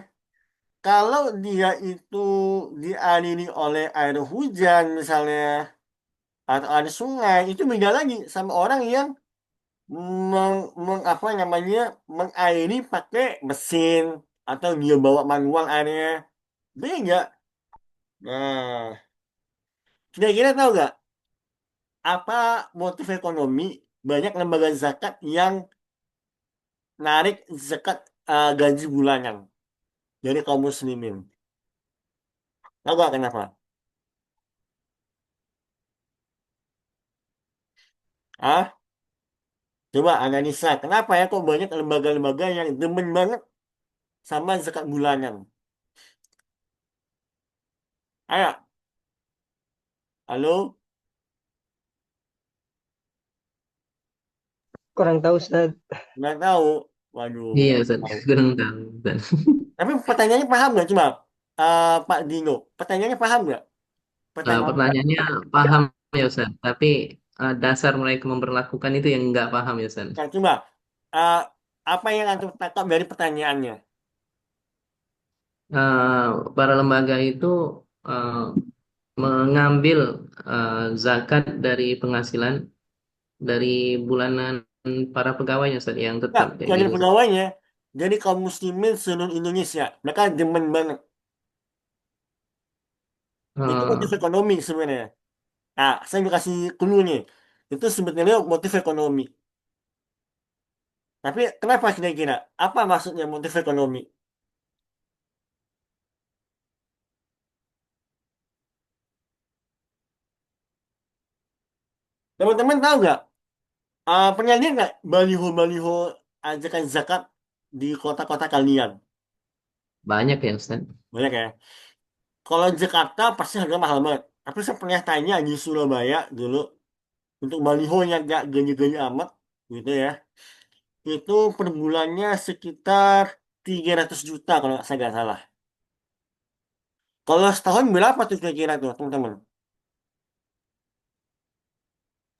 S1: Kalau dia itu dialiri oleh air hujan misalnya, atau ada sungai, itu beda lagi sama orang yang apa namanya mengairi pakai mesin atau dia bawa manual airnya, beda. Nah, kira-kira tahu nggak apa motif ekonomi banyak lembaga zakat yang narik zakat gaji bulanan dari kaum muslimin? Tahu nggak kenapa? Ah, coba analisa. Kenapa ya kok banyak lembaga-lembaga yang demen banget sama zakat bulanan? Ayo, halo,
S3: Kurang tahu Ustaz.
S1: nggak tahu. Waduh,
S4: Iya
S1: nggak
S4: Ustaz,
S1: tahu.
S4: kurang tahu Ustaz.
S1: Tapi pertanyaannya paham nggak? Coba, Pak Dino, pertanyaannya paham nggak? Pertanyaan,
S4: Pertanyaannya paham ya Ustaz, tapi dasar mereka memperlakukan itu yang nggak paham ya Ustaz.
S1: nah, coba, eh, apa yang antum tangkap dari pertanyaannya?
S4: Eh, para lembaga itu eh, mengambil zakat dari penghasilan dari bulanan para pegawainya Ustaz yang
S1: Ya,
S4: tetap kayak
S1: dari
S4: gitu Ustaz.
S1: pegawainya, jadi kaum muslimin seluruh Indonesia, mereka demen banget. Itu motif
S4: Eh,
S1: ekonomi sebenarnya. Nah, saya mau kasih clue nih. Itu sebetulnya motif ekonomi. Tapi kenapa kira-kira? Apa maksudnya motif ekonomi? Teman-teman tahu nggak? Pernah lihat nggak baliho-baliho ajakan zakat di kota-kota kalian?
S4: banyak ya Ustaz.
S1: Banyak ya. Kalau Jakarta pasti harga mahal banget. Tapi saya pernah tanya di Surabaya dulu untuk baliho yang nggak gani-gani amat, gitu ya. Itu per bulannya sekitar 300 juta kalau saya nggak salah. Kalau setahun berapa tuh kira-kira tuh teman-teman?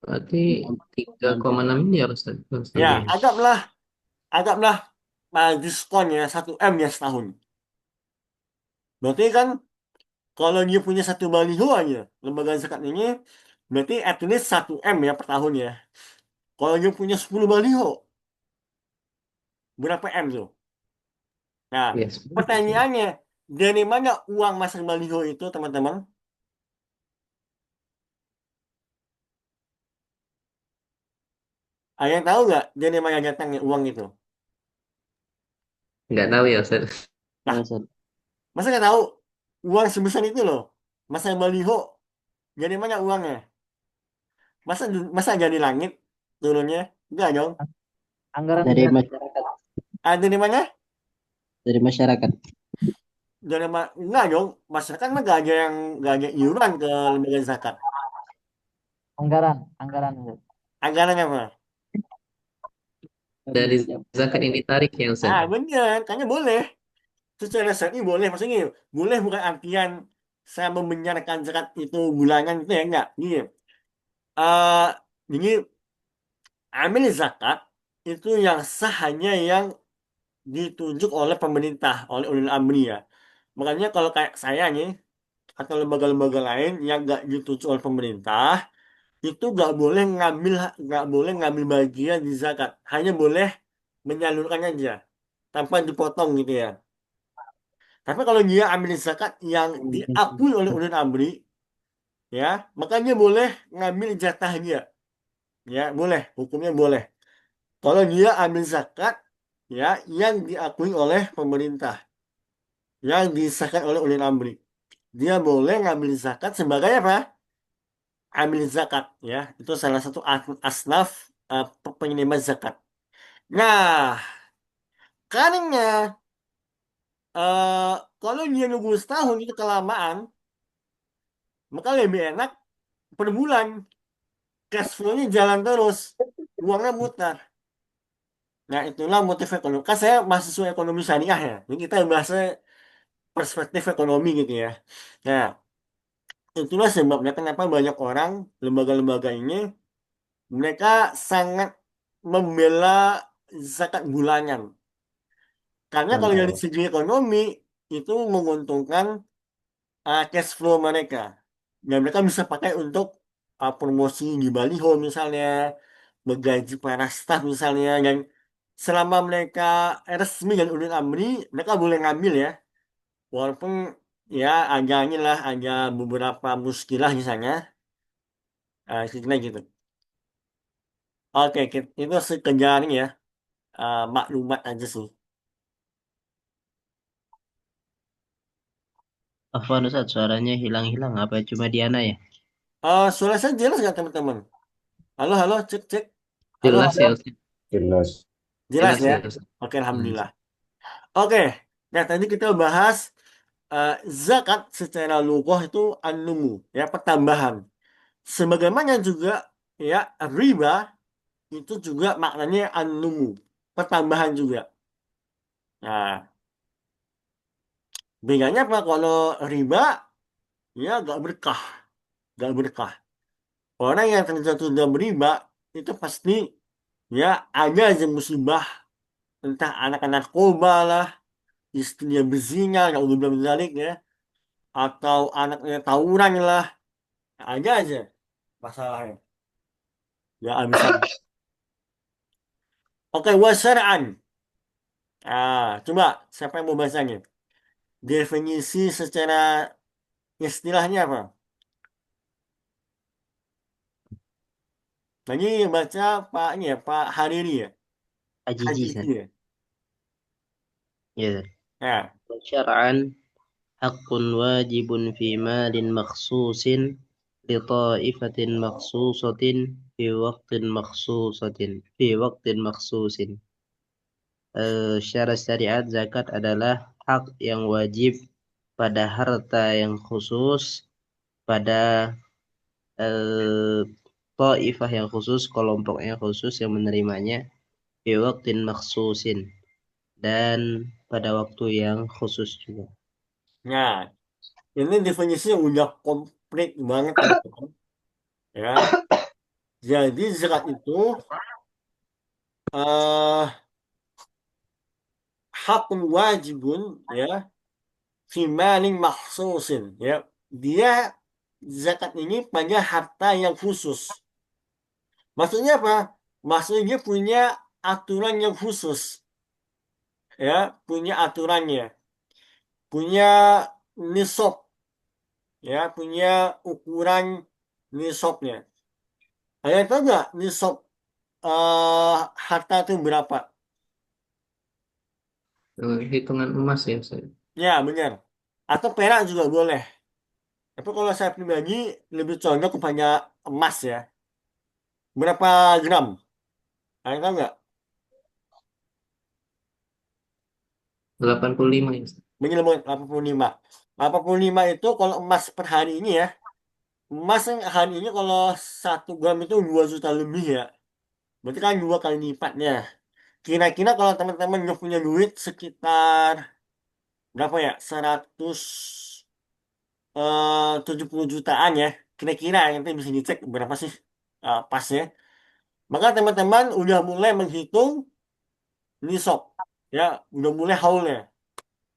S4: Berarti 3,6 miliar Ustaz.
S1: Ya,
S4: Setahun.
S1: anggaplah diskon ya 1 M ya setahun. Berarti kan kalau dia punya satu baliho aja, lembaga zakat ini berarti at least 1 M ya per tahun ya. Kalau dia punya 10 baliho, berapa M tuh? Nah,
S4: Ya, sebenarnya Ustaz.
S1: pertanyaannya, dari mana uang masuk baliho itu teman-teman? Ada yang tahu nggak dari mana datangnya uang itu?
S4: Nggak tahu ya Ustaz.
S1: Nah,
S2: Ya, Ustaz.
S1: masa nggak tahu? Uang sebesar itu loh. Masa baliho, jadi mana uangnya? Masa jadi langit turunnya? Enggak dong.
S6: Anggaran
S2: Dari
S6: negara.
S2: masyarakat,
S1: Ada di mana?
S2: dari masyarakat.
S1: Enggak dong. Masyarakat mah gak ada iuran ke lembaga zakat.
S6: Anggaran.
S1: Anggaran apa?
S4: Dari zakat yang ditarik ya Ustaz.
S1: Bener, kayaknya boleh. Secara syar'i boleh. Maksudnya boleh bukan artian saya membenarkan zakat itu bulanan itu ya enggak. Gini, eh jadi amil zakat itu yang sah hanya yang ditunjuk oleh pemerintah, oleh ulil amri ya. Makanya kalau kayak saya nih, atau lembaga-lembaga lain yang nggak ditunjuk oleh pemerintah, itu nggak boleh ngambil bagian di zakat. Hanya boleh menyalurkan aja, tanpa dipotong gitu ya. Tapi kalau dia ambil zakat yang diakui oleh ulil amri, ya, makanya boleh ngambil jatah dia. Ya, boleh, hukumnya boleh. Kalau dia ambil zakat, ya, yang diakui oleh pemerintah, yang disahkan oleh ulil amri. Dia boleh ngambil zakat sebagai apa? Ambil zakat, ya. Itu salah satu asnaf penerima zakat. Nah, karena eh, kalau dia nunggu setahun itu kelamaan, maka lebih enak per bulan cash flow-nya jalan terus, uangnya mutar. Nah, itulah motif ekonomi. Kan saya mahasiswa ekonomi syariah ya. Jadi kita bahasnya perspektif ekonomi gitu ya. Nah, itulah sebabnya kenapa banyak orang, lembaga-lembaga ini, mereka sangat membela zakat bulanan. Karena kalau dari
S2: Contoh.
S1: segi ekonomi, itu menguntungkan cash flow mereka. Dan mereka bisa pakai untuk promosi di baliho misalnya, menggaji para staf misalnya, dan selama mereka resmi dan ulil amri, mereka boleh ngambil ya. Walaupun ya agak inilah, ada beberapa muskilah misalnya, sebenarnya gitu. Oke, itu sekedar ini ya, maklumat aja sih.
S2: Afwan Ustaz, suaranya hilang-hilang. Apa cuma Diana ya?
S1: Suara saya jelas nggak teman-teman? Halo, halo, cek, cek. Halo,
S4: Jelas
S1: halo.
S4: ya Ustaz.
S7: Jelas.
S1: Jelas
S4: Jelas
S1: ya?
S4: ya Ustaz.
S1: Oke,
S4: Hmm.
S1: Alhamdulillah. Oke, nah tadi kita bahas eh, zakat secara lughah itu an-numu, ya, pertambahan. Sebagaimana juga ya riba itu juga maknanya an-numu, pertambahan juga. Nah, bedanya apa kalau riba ya gak berkah, gak berkah. Orang yang terjatuh dalam riba itu pasti ya ada aja musibah, entah anak-anak narkoba lah, istrinya berzina, yang udah bilang zalik ya, atau anaknya tawuran lah, ada aja masalahnya. Ya bisa. Oke, wasyara'an. Coba siapa yang mau bahasanya? Definisi secara istilahnya apa? Tadi baca Pak ini ya, Pak Hariri ya,
S2: Ajiji,
S1: Haji
S2: Ustaz.
S1: ya.
S2: Ya.
S1: Ya,
S2: Syar'an haqqun wajibun fi malin makhsusin li ta'ifatin makhsusatin fi waqtin makhsusin. Secara syariat zakat adalah hak yang wajib pada harta yang khusus, pada eh, ta'ifah yang khusus, kelompok yang khusus yang menerimanya fi waqtin makhsusin, dan pada waktu yang khusus juga.
S1: nah ini definisinya udah komplit banget teman-teman. Ya, jadi zakat itu eh hak wajibun ya fi malin makhsusin ya. Dia zakat ini pada harta yang khusus. Maksudnya apa? Maksudnya dia punya aturan yang khusus, ya, punya aturannya, punya nisab, ya, punya ukuran nisabnya. Kalian tahu nggak nisab harta itu berapa?
S4: Hitungan emas ya Ustaz.
S1: Ya, benar. Atau perak juga boleh. Tapi kalau saya pribadi lebih condong kepada emas ya. Berapa gram? Kalian tahu nggak?
S4: 85 ya Ustaz.
S1: Minimal 85. 85 itu kalau emas per hari ini ya. Emas yang hari ini kalau 1 gram itu 2 juta lebih ya. Berarti kan 2 kali lipatnya. Kira-kira kalau teman-teman nggak punya duit sekitar berapa ya? 70 jutaan ya. Kira-kira nanti bisa dicek berapa sih pasnya. Maka teman-teman udah mulai menghitung nisab. Ya, udah mulai haulnya.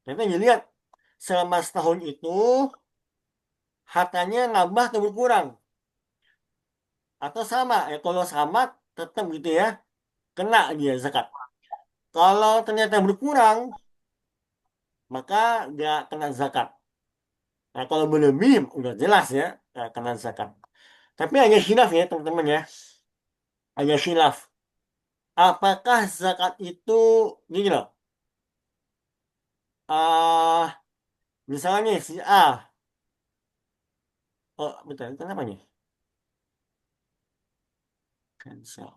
S1: Nanti dilihat selama setahun itu hartanya nambah atau berkurang. Atau sama. Ya, kalau sama tetap gitu ya. Kena dia zakat. Kalau ternyata berkurang, maka nggak kena zakat. Nah, kalau berlebih, udah jelas ya, kena zakat. Tapi hanya khilaf ya, teman-teman ya. Hanya khilaf. Apakah zakat itu, gini loh, ah misalnya nih, si A, oh, bentar, kenapa nih? Cancel.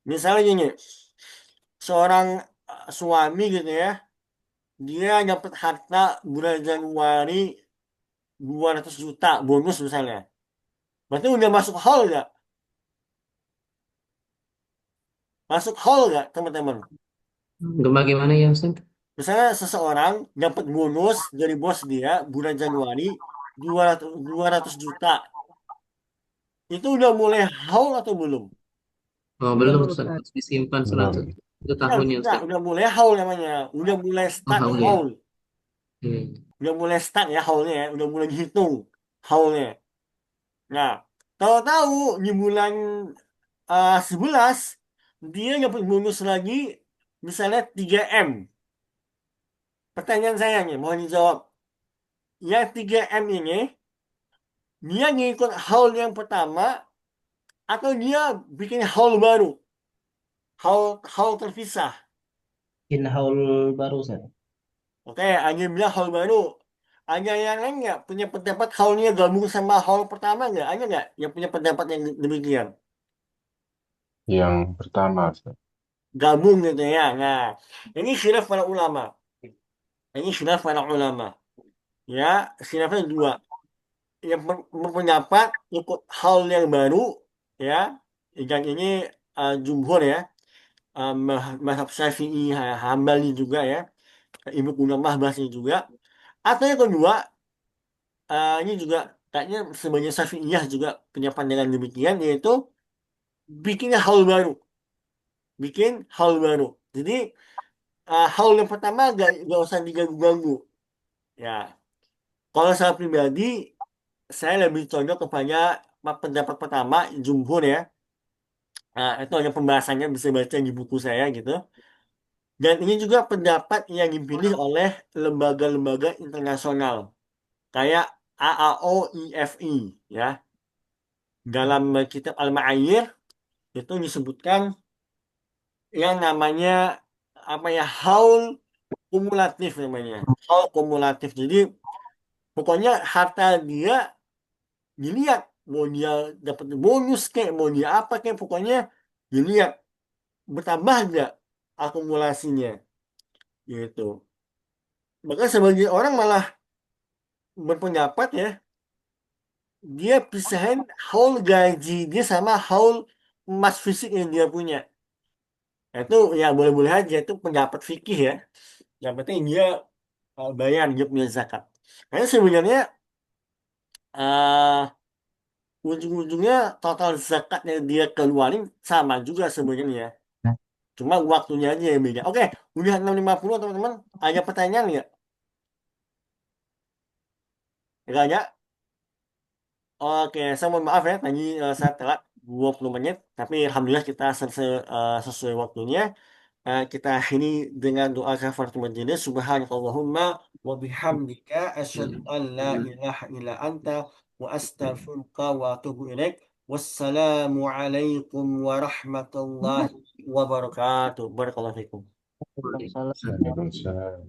S1: Misalnya gini, seorang suami gitu ya, dia dapat harta bulan Januari 200 juta bonus misalnya. Berarti udah masuk haul nggak? Masuk haul nggak, teman-teman?
S4: Gempa gimana ya Ustaz?
S1: Misalnya seseorang dapat bonus dari bos dia bulan Januari 200 juta. Itu udah mulai haul atau belum?
S4: Oh, belum
S3: Belum
S4: Ustaz.
S3: Ustaz.
S4: Harus disimpan
S6: Belum.
S4: selama 1 tahun ya
S1: Enggak,
S4: Ustaz.
S1: udah mulai haul namanya. Udah mulai
S4: Oh,
S1: start
S4: haul ya.
S1: haul.
S4: Hmm.
S1: Udah mulai start ya haulnya ya. Udah mulai dihitung haulnya. Nah, tahu-tahu di bulan 11 dia dapat bonus lagi misalnya 3M. Pertanyaan saya nih, mohon dijawab. Yang 3M ini dia ngikut haul yang pertama atau dia bikin haul baru, haul terpisah.
S2: In haul baru Ustaz.
S1: Oke, Anda bilang haul baru. Ada yang lain nggak punya pendapat haulnya gabung sama haul pertama nggak? Ada nggak yang punya pendapat yang demikian?
S6: Yang pertama, Ustaz.
S1: Gabung gitu ya. Nah, ini khilaf para ulama. Ini khilaf para ulama. Ya, khilafnya dua. Yang berpendapat ikut haul yang baru, ya, yang ini jumhur ya, mazhab Syafi'i, Hambali juga ya, Ibu Qudamah bahasnya juga. Atau yang kedua, ini juga kayaknya sebagai Syafi'iyah juga punya pandangan demikian, yaitu bikin haul baru, bikin haul baru. Jadi haul yang pertama gak usah diganggu-ganggu. Ya, kalau saya pribadi, saya lebih condong kepada pendapat pertama, jumhur ya. Nah, itu hanya pembahasannya bisa baca di buku saya gitu. Dan ini juga pendapat yang dipilih oleh lembaga-lembaga internasional kayak AAO IFI ya. Dalam kitab Al-Ma'ayir itu disebutkan yang namanya apa ya haul kumulatif namanya. Haul kumulatif. Jadi pokoknya harta dia dilihat mau dia dapat bonus kayak mau dia apa kayak pokoknya dilihat bertambah nggak akumulasinya gitu. Maka sebagian orang malah berpendapat ya dia pisahin haul gaji dia sama haul emas fisik yang dia punya. Nah, itu ya boleh-boleh aja itu pendapat fikih ya. Yang penting dia bayar dia punya zakat. Karena sebenarnya eh ujung-ujungnya total zakat yang dia keluarin sama juga sebenarnya. Cuma waktunya aja yang beda. Oke, udah 6.50 teman-teman. Ada pertanyaan nggak? Nggak ada? Oke, saya mohon maaf ya, tadi saya telat 20 menit, tapi Alhamdulillah kita selesai sesuai waktunya. Kita akhiri dengan doa kafaratul majelis. Subhanakallahumma wa bihamdika asyhadu an la ilaha illa anta wa astaghfiruka wa atubu ilaik. Wassalamu alaikum warahmatullahi wabarakatuh. Barakallahu fikum.
S2: Waalaikumsalam.
S6: Waalaikumsalam.